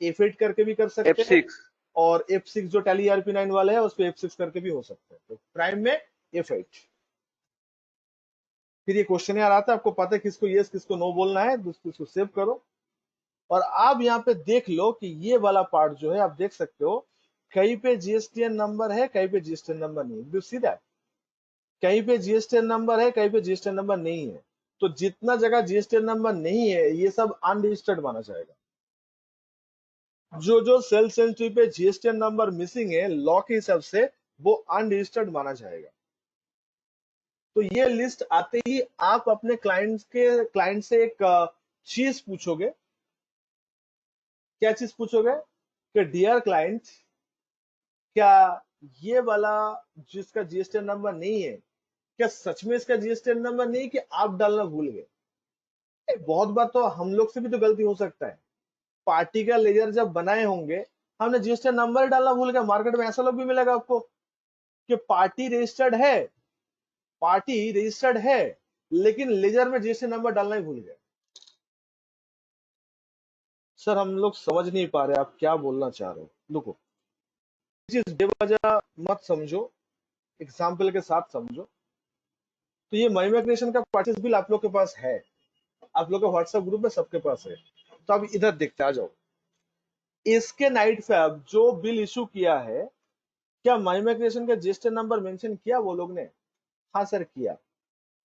[SPEAKER 1] F8 करके भी कर सकते हैं,
[SPEAKER 4] F6।
[SPEAKER 1] और F6 जो टैली ERP9 वाले है उस पे F6 करके भी हो सकते हैं। तो प्राइम में F8। फिर ये क्वेश्चन यार आता है, आपको पता है किसको यस किसको नो बोलना है, इसको सेव करो। और आप यहाँ पे देख लो कि ये वाला पार्ट जो है आप देख सकते हो, कहीं पे जीएसटीएन नंबर है, कहीं पे जीएसटीएन नंबर नहीं है। डू सी दैट, कहीं पे जीएसटीएन नंबर है, कहीं पे जीएसटीएन नंबर नहीं है। तो जितना जगह जीएसटीएन नंबर नहीं है ये सब अनरजिस्टर्ड माना जाएगा। जो जो सेल्स एंट्री पे जीएसटीएन नंबर मिसिंग है लॉ के हिसाब से वो अनरजिस्टर्ड माना जाएगा। तो ये लिस्ट आते ही आप अपने क्लाइंट से एक चीज पूछोगे। क्या चीज पूछोगे कि डियर क्लाइंट, क्या ये वाला जिसका जीएसटीएन नंबर नहीं है, क्या सच में इसका जीएसटीएन नंबर नहीं कि आप डालना भूल गए। बहुत बार तो हम लोग से भी तो गलती हो सकता है। पार्टी का लेजर जब बनाए होंगे हमने जीएसटीएन नंबर डालना भूल गया। मार्केट में ऐसा लोग भी मिलेगा आपको कि पार्टी रजिस्टर्ड है लेकिन लेजर में जीएसटीएन नंबर डालना ही भूल गए। सर हम लोग समझ नहीं पा रहे आप क्या बोलना चाह रहे हो। देखो चीज बेवजह मत समझो, एग्जाम्पल के साथ समझो। तो ये माइग्रेशन का परचेस बिल आप लोग के पास है, आप लोग के व्हाट्सएप ग्रुप में सबके पास है। तो अब इधर देखते आ जाओ। इसके नाइट फैब जो बिल इशू किया है, क्या माइग्रेशन का जीएसटी नंबर मेंशन किया वो लोग ने। हाँ सर किया।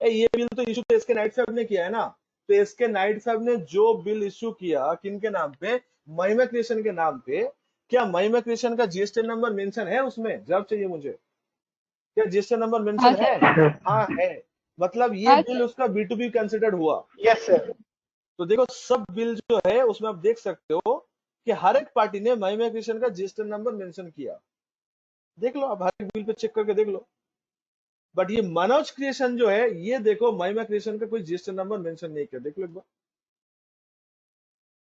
[SPEAKER 1] ये बिल तो इशू तो इसके नाइट फैब ने किया है ना। तो इसके नाइट फैब ने जो बिल इशू किया किन के नाम पे, माइग्रेशन के नाम पे, क्या माइग्रेशन का जीएसटी नंबर मेंशन है उसमें, जवाब चाहिए मुझे। क्या जीएसटी नंबर
[SPEAKER 2] हाँ
[SPEAKER 1] मेंशन है।
[SPEAKER 2] सर।
[SPEAKER 1] हाँ है। मतलब ये
[SPEAKER 2] हाँ
[SPEAKER 1] बिल
[SPEAKER 2] सर।
[SPEAKER 1] उसका B2B कंसिडर्ड हुआ।
[SPEAKER 3] Yes sir.
[SPEAKER 1] तो देखो सब बिल जो है उसमें आप देख सकते हो कि हर एक पार्टी ने माइग्रेशन का जीएसटी नंबर मेंशन किया। देख लो आप, हर एक बिल पे चेक करके देख लो। बट ये मनोज क्रिएशन जो है ये देखो माइग्रेशन का कोई जीएसटी नंबर मेंशन नहीं किया, देख लो एक बार।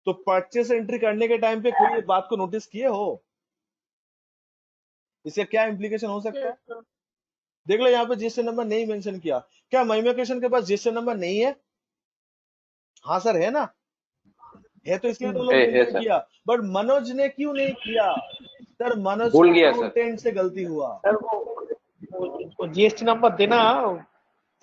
[SPEAKER 1] तो परचेस एंट्री करने के टाइम पे कोई ये बात को नोटिस किए हो। इसका क्या इम्प्लीकेशन हो सकता है?
[SPEAKER 2] Yes, sir.
[SPEAKER 1] देख लो, यहाँ पे जीएसटी नंबर नहीं मेंशन किया। क्या महिमा कृष्ण के पास जीएसटी नंबर नहीं है? हाँ सर, है ना? है तो इसलिए तो लोग
[SPEAKER 4] है
[SPEAKER 1] मेंशन
[SPEAKER 4] सर,
[SPEAKER 1] किया। बट मनोज ने क्यों नहीं किया? सर, मनोज
[SPEAKER 4] भूल
[SPEAKER 1] का
[SPEAKER 4] गया सर।
[SPEAKER 1] अकाउंटेंट से गलती हुआ।
[SPEAKER 5] सर वो जीएसटी नंबर देना भूल गया।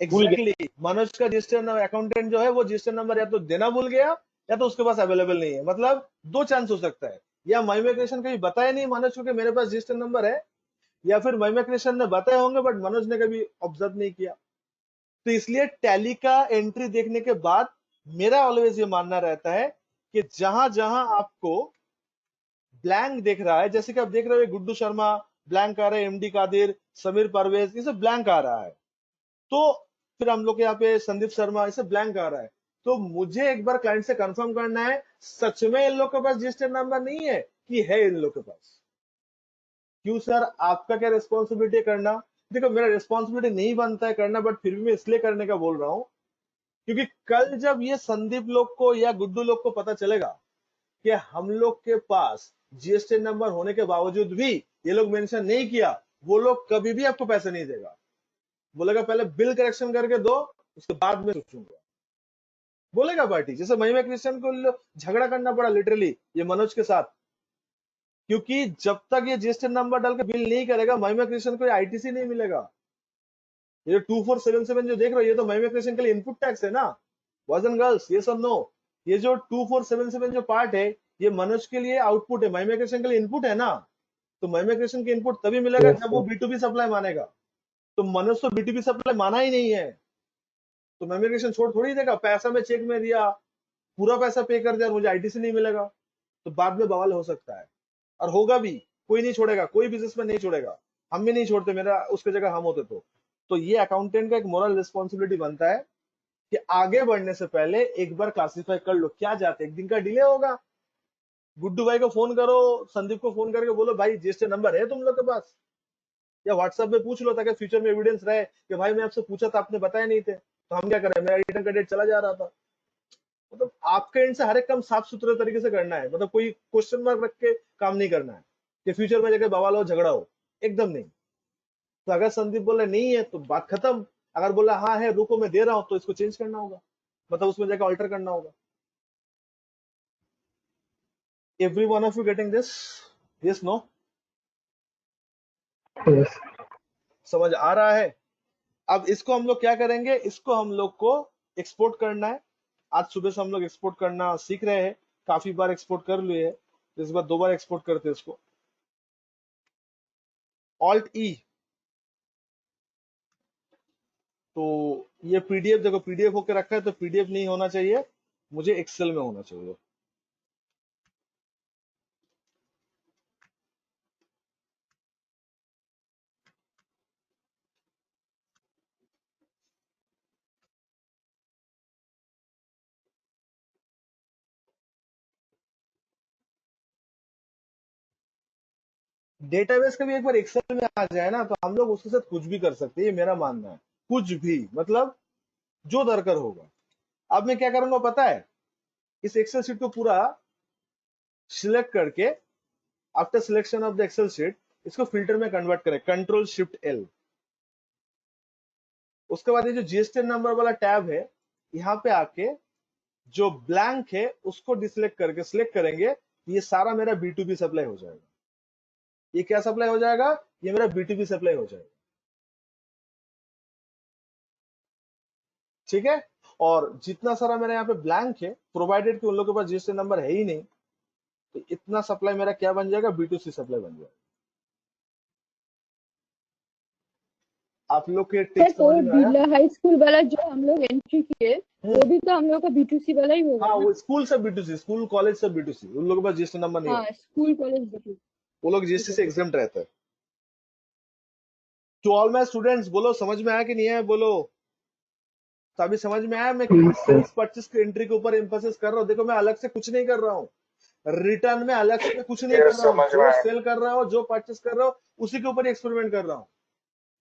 [SPEAKER 1] एग्जैक्टली मनोज का रजिस्टर अकाउंटेंट जो है वो रजिस्टर नंबर या तो देना भूल गया या तो उसके पास अवेलेबल नहीं है। मतलब दो चांस हो सकता है, या माइग्रेशन कभी बताया नहीं मनोज को कि मेरे पास रजिस्टर नंबर है, या फिर माइग्रेशन ने बताए होंगे बट मनोज ने कभी ऑब्जर्व नहीं किया। तो इसलिए टैली का एंट्री देखने के बाद मेरा ऑलवेज ये मानना रहता है कि जहां जहां आपको ब्लैंक देख रहा है, जैसे कि आप देख रहे हो गुड्डू शर्मा ब्लैंक आ रहा है, एमडी कादिर, समीर परवेज, ये सब ब्लैंक आ रहा है। तो फिर हम लोग के यहाँ पे संदीप शर्मा, इसे ब्लैंक आ रहा है। तो मुझे एक बार क्लाइंट से कंफर्म करना है सच में इन लोग के पास रजिस्टर्ड नंबर नहीं है कि है इन लोग के पास। क्यों सर, आपका क्या रिस्पॉन्सिबिलिटी करना? देखो, मेरा रिस्पॉन्सिबिलिटी नहीं बनता है करना, बट फिर भी मैं इसलिए करने का बोल रहा हूँ क्योंकि कल जब ये संदीप लोग को या गुड्डू लोग को पता चलेगा कि हम लोग के पास जीएसटी नंबर होने के बावजूद भी ये लोग मेंशन नहीं किया, वो लोग कभी भी आपको पैसे नहीं देगा। बोलेगा पहले बिल करेक्शन करके दो, उसके बाद में सोचूंगा, बोलेगा पार्टी। जैसे महिमा क्रिश्चियन को झगड़ा करना पड़ा लिटरली ये मनोज के साथ, क्योंकि जब तक ये जीएसटी नंबर डाल के बिल नहीं करेगा महिमा क्रिश्चियन को आईटीसी नहीं मिलेगा। ये 2477 जो देख रहे हो ये तो महिमा क्रिश्चियन के लिए इनपुट टैक्स है ना, बॉयज एंड गर्ल्स, ये सब नो। ये जो 2477 जो पार्ट है ये मनोज के लिए आउटपुट है, महिमा क्रिश्चियन के लिए इनपुट है ना। तो महिमा क्रिश्चियन के इनपुट तभी मिलेगा
[SPEAKER 3] यस
[SPEAKER 1] जब वो
[SPEAKER 3] सर।
[SPEAKER 1] बी सप्लाई मानेगा। तो मनोज तो बी सप्लाई माना ही नहीं है, तो मेमोरिकेशन छोड़ थोड़ी देगा। पैसा में चेक में दिया, पूरा पैसा पे कर दिया और मुझे आईटीसी नहीं मिलेगा, तो बाद में बवाल हो सकता है और होगा भी। कोई नहीं छोड़ेगा, कोई बिजनेस में नहीं छोड़ेगा, हम भी नहीं छोड़ते, मेरा उसके जगह हम होते तो ये अकाउंटेंट का एक मोरल रिस्पॉन्सिबिलिटी बनता है कि आगे बढ़ने से पहले एक बार क्लासिफाई कर लो क्या जाते, एक दिन का डिले होगा। गुड्डू भाई को फोन करो, संदीप को फोन करके बोलो भाई जीएसटी नंबर है तुम लोग के पास, या व्हाट्सएप में पूछ लो ताकि फ्यूचर में एविडेंस रहे कि भाई मैं आपसे पूछा था आपने बताया नहीं थे, तो हम क्या करें, मेरा रिटर्न का डेट चला जा रहा था। मतलब आपके एंड से हर एक काम साफ सुथरे तरीके से करना है, मतलब कोई क्वेश्चन मार्क रख के काम नहीं करना है कि फ्यूचर में जाके बवाल हो झगड़ा हो, एकदम नहीं। तो अगर संदीप बोला नहीं है तो बात खत्म, अगर बोला हाँ है रुको मैं दे रहा हूं तो इसको चेंज करना होगा, मतलब उसमें जाकर ऑल्टर करना होगा। Every one of you getting this? Yes no?
[SPEAKER 3] Yes.
[SPEAKER 1] समझ आ रहा है? अब इसको हम लोग क्या करेंगे, इसको हम लोग को एक्सपोर्ट करना है। आज सुबह से हम लोग एक्सपोर्ट करना सीख रहे हैं, काफी बार एक्सपोर्ट कर लिए हैं, इस बार 2 बार एक्सपोर्ट करते हैं इसको। ऑल्ट ई, तो ये पीडीएफ देखो, पीडीएफ होकर रखा है तो पीडीएफ नहीं होना चाहिए, मुझे एक्सेल में होना चाहिए। डेटाबेस का भी एक बार एक्सेल में आ जाए ना तो हम लोग उसके साथ कुछ भी कर सकते हैं, ये मेरा मानना है। कुछ भी मतलब जो दरकार होगा। अब मैं क्या करूंगा पता है, इस एक्सेल शीट को पूरा सिलेक्ट करके after selection of the Excel sheet इसको फिल्टर में कन्वर्ट करें, कंट्रोल शिफ्ट एल। उसके बाद ये जो जीएसटी नंबर वाला टैब है यहाँ पे आके जो ब्लैंक है उसको डिसलेक्ट करके सिलेक्ट करेंगे, ये सारा मेरा B2B सप्लाई हो जाएगा। ये क्या सप्लाई हो जाएगा? ये मेरा B2B सप्लाई हो जाएगा, ठीक है। और जितना सारा मेरा यहाँ पे ब्लैंक है, प्रोवाइडेड कि उन लोगों के पास जीएसटी नंबर है ही नहीं, तो इतना सप्लाई मेरा क्या बन जाएगा? B2C सप्लाई बन जाएगा। आप लोग के
[SPEAKER 2] सर
[SPEAKER 1] टेक्स्ट
[SPEAKER 2] तो
[SPEAKER 1] समझ में आया?
[SPEAKER 2] बिरला हाई स्कूल वाला जो हम लोग एंट्री किए वो भी तो हम लोग का B2C वाला ही होगा
[SPEAKER 1] हाँ,
[SPEAKER 2] ना?
[SPEAKER 1] वो स्कूल सब B2C, स्कूल कॉलेज सब B2C, उन लोगों के पास जीएसटी नंबर नहीं
[SPEAKER 2] हाँ,
[SPEAKER 1] होता,
[SPEAKER 2] स्कूल कॉलेज B2C।
[SPEAKER 1] वो लोग जीएसटी से एग्जाम्प्ट रहते हैं। टू ऑल माय स्टूडेंट्स, बोलो समझ में आया कि नहीं आया? बोलो। तो अभी समझ में आया मैं किस
[SPEAKER 3] यस सर।
[SPEAKER 1] सेल्स परचेस की एंट्री के ऊपर एम्फोसिस कर रहा हूँ। देखो मैं अलग से कुछ नहीं कर रहा हूँ, रिटर्न में अलग से कुछ नहीं कर रहा हूँ, जो सेल कर रहा हो, जो परचेस कर रहा हो उसी के ऊपर एक्सपेरिमेंट कर रहा हूँ।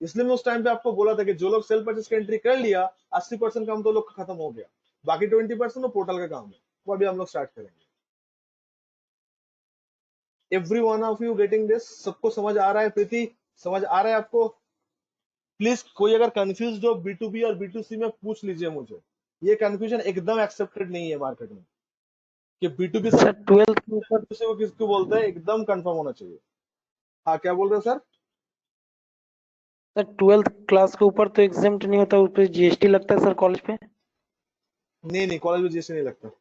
[SPEAKER 1] इसलिए मैं उस टाइम पे आपको बोला था कि जो लोग सेल परचेस की एंट्री कर लिया 80% काम तो लोग का खत्म हो गया, बाकी 20% वो पोर्टल का काम है, वो अभी हम लोग स्टार्ट करेंगे। Every one of you getting this? सबको समझ आ रहा है? प्रीति, समझ आ रहा है आपको? प्लीज कोई अगर कंफ्यूज हो B2B और B2C में पूछ लीजिए मुझे। ये कंफ्यूजन एकदम एक्सेप्टेड नहीं है मार्केट में कि B2B
[SPEAKER 3] सर
[SPEAKER 1] सब
[SPEAKER 3] 12th के ऊपर
[SPEAKER 1] B2C को किसको बोलते हैं, एकदम कंफर्म होना चाहिए। हाँ, क्या बोल रहे हो सर?
[SPEAKER 3] सर 12th क्लास के ऊपर तो एग्जाम्ट नहीं होता, ऊपर जीएसटी लगता है सर कॉलेज पे।
[SPEAKER 1] नहीं, कॉलेज में GST नहीं लगता।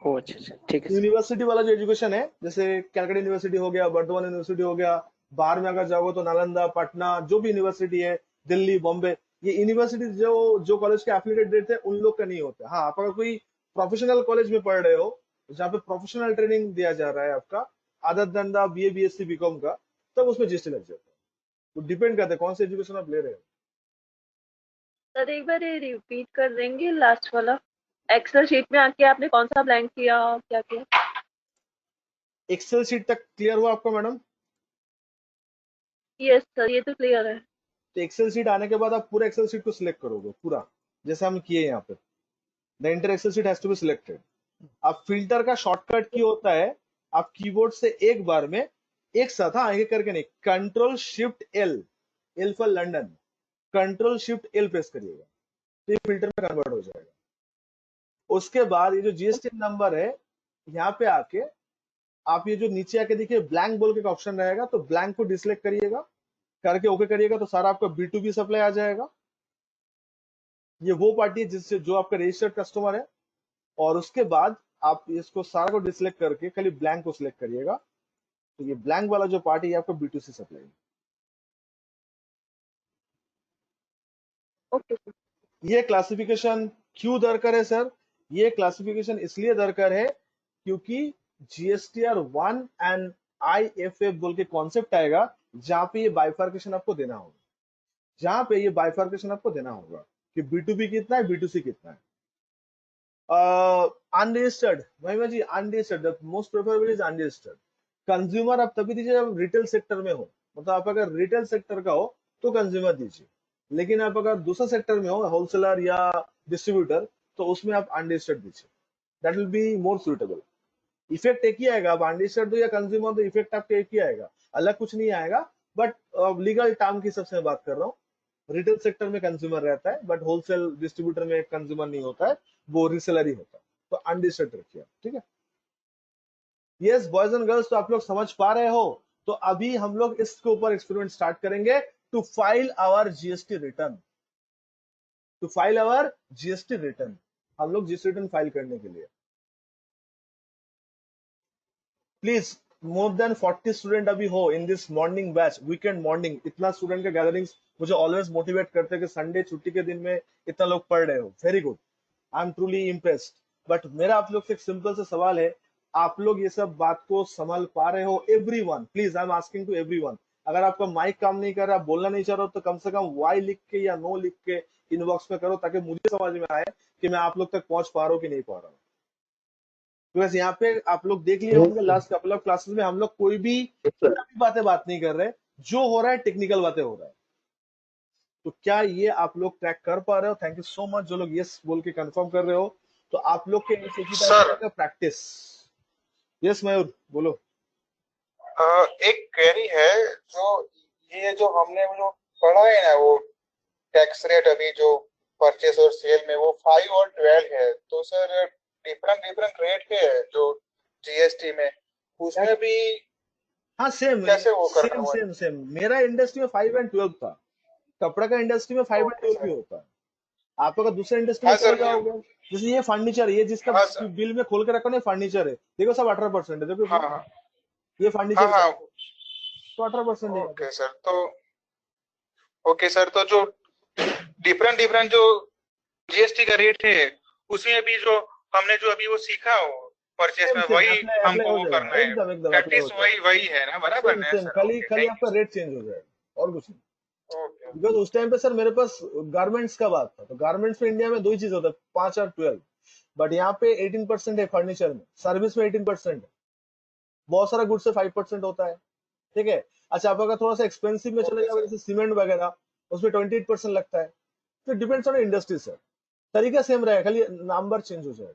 [SPEAKER 3] ओ अच्छा अच्छा, ठीक है सर।
[SPEAKER 1] यूनिवर्सिटी वाला जो एजुकेशन है, जैसे कैलकाटा यूनिवर्सिटी हो गया, बर्धमान यूनिवर्सिटी हो गया, बाहर में अगर जाओगे तो नालंदा, पटना, जो भी यूनिवर्सिटी है, दिल्ली, बॉम्बे, ये यूनिवर्सिटी जो जो कॉलेज के एफिलिएटेड रेट है उन लोग का नहीं होता। हाँ, आप अगर कोई प्रोफेशनल कॉलेज में पढ़ रहे हो जहाँ पे प्रोफेशनल ट्रेनिंग दिया जा रहा है आपका, आदत धंधा, BA BSc BCom का, तब उसमें GST लग जाता है। तो डिपेंड करता है कौन सी एजुकेशन आप ले रहे हो।
[SPEAKER 4] सर एक बार ये रिपीट कर देंगे लास्ट वाला, एक्सेल शीट में आके आपने कौन सा ब्लैंक किया, क्या किया?
[SPEAKER 1] एक्सेल शीट तक क्लियर हुआ आपका मैडम?
[SPEAKER 4] यस सर, ये तो क्लियर है।
[SPEAKER 1] तो एक्सेल शीट आने के बाद आप पूरा एक्सेल शीट को सिलेक्ट करोगे पूरा, जैसे हम किए यहाँ पे। The entire Excel sheet has to be selected. अब फिल्टर का शॉर्टकट की होता है, आप कीबोर्ड से एक बार में एक साथ, हाँ एक करके नहीं, Ctrl+Shift+L, L for London, Ctrl+Shift+L press करिएगा तो ये फिल्टर में कन्वर्ट हो जाएगा। उसके बाद ये जो GST नंबर है, यहाँ पे आके आप ये जो नीचे आके देखिए ब्लैंक बोल के ऑप्शन रहेगा, तो ब्लैंक को डिसलेक्ट करिएगा, करके ओके करिएगा तो सारा आपका B2B सप्लाई आ जाएगा। ये वो पार्टी है जिससे जो आपका रजिस्टर्ड कस्टमर है। और उसके बाद आप इसको सारा को डिसलेक्ट करके खाली ब्लैंक को सिलेक्ट करिएगा, तो ये ब्लैंक वाला जो पार्टी है आपको B2C सप्लाई।
[SPEAKER 4] Okay sir.
[SPEAKER 1] ये क्लासिफिकेशन क्यों दरकार है सर? ये क्लासिफिकेशन इसलिए दरकार है क्योंकि GSTR 1 एंड IFF बोल के कॉन्सेप्ट आएगा जहां पे ये बाइफर्केशन आपको देना होगा, जहां पे ये बाइफर्केशन आपको देना होगा कि B2B कितना है, B2C कितना है। Unregistered, Mahima ji, unregistered the most preferable is unregistered. Consumer आप तभी दीजिए जब रिटेल सेक्टर में हो, मतलब आप अगर रिटेल सेक्टर का हो तो कंज्यूमर दीजिए, लेकिन आप अगर दूसरा सेक्टर में हो, होलसेलर या डिस्ट्रीब्यूटर, तो उसमें आप अनरजिस्टर्ड दीजिए, that will be more suitable. Effect एक ही आएगा, आप अनरजिस्टर्ड दो या कंज्यूमर दो, इफेक्ट आपका एक ही आएगा, अलग कुछ नहीं आएगा। बट लीगल टर्म की सबसे मैं बात कर रहा हूँ, रिटेल सेक्टर में कंज्यूमर रहता है, बट होलसेल डिस्ट्रीब्यूटर में कंज्यूमर नहीं होता है, वो रीसेलर ही होता है। तो अनरजिस्टर्ड रखिए, ठीक है। यस बॉयज एंड गर्ल्स, तो आप लोग समझ पा रहे हो? तो अभी हम लोग इसके ऊपर एक्सपेरिमेंट स्टार्ट करेंगे to file our GST return, to file our GST return. हम लोग GST रिटर्न फाइल करने के लिए प्लीज मोर देन 40 स्टूडेंट अभी हो in this morning batch, weekend morning. इतना स्टूडेंट का गैदरिंग्स मुझे ऑलवेज मोटिवेट करते हैं कि संडे छुट्टी के दिन में इतना लोग पढ़ रहे हो, very good, I am truly impressed. But मेरा आप लोग से एक सिंपल सा सवाल है, आप लोग ये सब बात को संभाल पा रहे हो? Everyone, please I am asking to everyone, अगर आपका माइक काम नहीं कर रहा, बोलना नहीं चाह रहा हो, तो कम से कम वाई लिख के या नो लिख के इनबॉक्स में करो, ताकि मुझे समझ में आए कि मैं आप लोग तक पहुंच पा रहा हूँ कि नहीं पा रहा हूँ। बिकॉज यहाँ पे आप लोग देख लिए होंगे लास्ट कपल ऑफ क्लासेस में हम लोग कोई भी बातें बात नहीं कर रहे, जो हो रहा है टेक्निकल बातें हो रहा है। तो क्या ये आप लोग ट्रैक कर पा रहे हो? थैंक यू सो मच जो लोग यस बोल के कंफर्म कर रहे हो। तो आप लोग के
[SPEAKER 6] सर
[SPEAKER 1] प्रैक्टिस। यस मयूर बोलो।
[SPEAKER 6] एक क्वेरी है, जो ये जो हमने वो जो पढ़ा है ना, वो टैक्स रेट अभी जो परचेस और सेल में वो 5 और 12 है, तो सर डिफरेंट डिफरेंट रेट है जो GST में, उसमें भी
[SPEAKER 1] हाँ सेम
[SPEAKER 6] कैसे वो करना
[SPEAKER 1] सेम
[SPEAKER 6] हुआ है?
[SPEAKER 1] सेम सेम, मेरा इंडस्ट्री में 5 एंड 12 था, कपड़ा का इंडस्ट्री में 5 एंड
[SPEAKER 6] ओके
[SPEAKER 1] 12 भी
[SPEAKER 6] सर।
[SPEAKER 1] होता है। आप अगर दूसरे इंडस्ट्री में
[SPEAKER 6] हाँ
[SPEAKER 1] चले
[SPEAKER 6] सर, मुझे,
[SPEAKER 1] जाओगे, जैसे ये फर्नीचर, ये जिसका
[SPEAKER 6] हाँ सर,
[SPEAKER 1] बिल में खोल के रखा ना फर्नीचर है, देखो सब 18% है, देखो
[SPEAKER 6] हाँ
[SPEAKER 1] इसमें,
[SPEAKER 6] हाँ
[SPEAKER 1] ये
[SPEAKER 6] हाँ
[SPEAKER 1] फर्नीचर का
[SPEAKER 6] हाँ,
[SPEAKER 1] है, तो 18% है यहाँ पे।
[SPEAKER 6] Okay sir. तो ओके सर, तो जो डिफरेंट डिफरेंट जो GST का रेट है, उसमें भी जो हमने जो अभी वो सीखा हो परचेस
[SPEAKER 1] सेम
[SPEAKER 6] में,
[SPEAKER 1] सेम
[SPEAKER 6] वही
[SPEAKER 1] अप्लाई अप्लाई
[SPEAKER 6] हमको
[SPEAKER 1] हो
[SPEAKER 6] वो
[SPEAKER 1] जाएगा,
[SPEAKER 6] करना है,
[SPEAKER 1] एकदम एकदम अप्लाई हो
[SPEAKER 6] प्रैक्टिस
[SPEAKER 1] जाएगा,
[SPEAKER 6] वही वही है ना, बराबर
[SPEAKER 1] सेम
[SPEAKER 6] ना
[SPEAKER 1] सेम,
[SPEAKER 6] सर?
[SPEAKER 1] खाली
[SPEAKER 6] ओके,
[SPEAKER 1] खाली
[SPEAKER 6] थैंक
[SPEAKER 1] आपका
[SPEAKER 6] यू
[SPEAKER 1] रेट चेंज हो जाएगा और कुछ नहीं।
[SPEAKER 6] सर। ओके
[SPEAKER 1] बिकॉज उस टाइम पे सर मेरे पास गारमेंट्स का बात था, तो गारमेंट्स में इंडिया में दो ही चीज होता है, 5 और 12, बट यहाँ पे 18% है फर्नीचर में, सर्विस में 18% है, बहुत सारा गुड से 5% होता है, ठीक है। अच्छा, आप अगर थोड़ा सा एक्सपेंसिव में चले
[SPEAKER 6] ओके
[SPEAKER 1] जाओगे
[SPEAKER 6] सर।
[SPEAKER 1] जैसे सीमेंट वगैरह, उसमें 28% लगता है। तो डिपेंड्स ऑन इंडस्ट्री सर, तरीका सेम रहेगा, खाली नंबर चेंज हो जाएगा,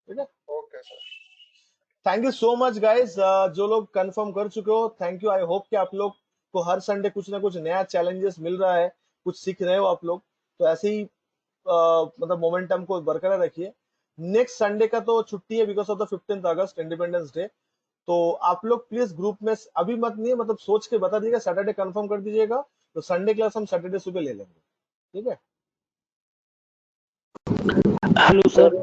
[SPEAKER 1] ठीक है।
[SPEAKER 6] Okay sir.
[SPEAKER 1] Thank you so much guys, जो लोग कंफर्म कर चुके हो थैंक यू। आई होप कि आप लोग को हर संडे कुछ ना कुछ नया चैलेंजेस मिल रहा है, कुछ सीख रहे हो आप लोग। तो ऐसे ही मतलब मोमेंटम को बरकरार रखिए। नेक्स्ट संडे का तो छुट्टी है because of the 15th August independence day. तो आप लोग प्लीज ग्रुप में अभी मत नहीं, मतलब सोच के बता दीजिएगा, सैटरडे कंफर्म कर दीजिएगा। तो संडे क्लास हम सैटरडे सुबह ले लेंगे, ठीक है?
[SPEAKER 5] Hello sir.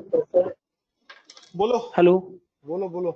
[SPEAKER 1] बोलो
[SPEAKER 5] हेलो।
[SPEAKER 1] बोलो बोलो।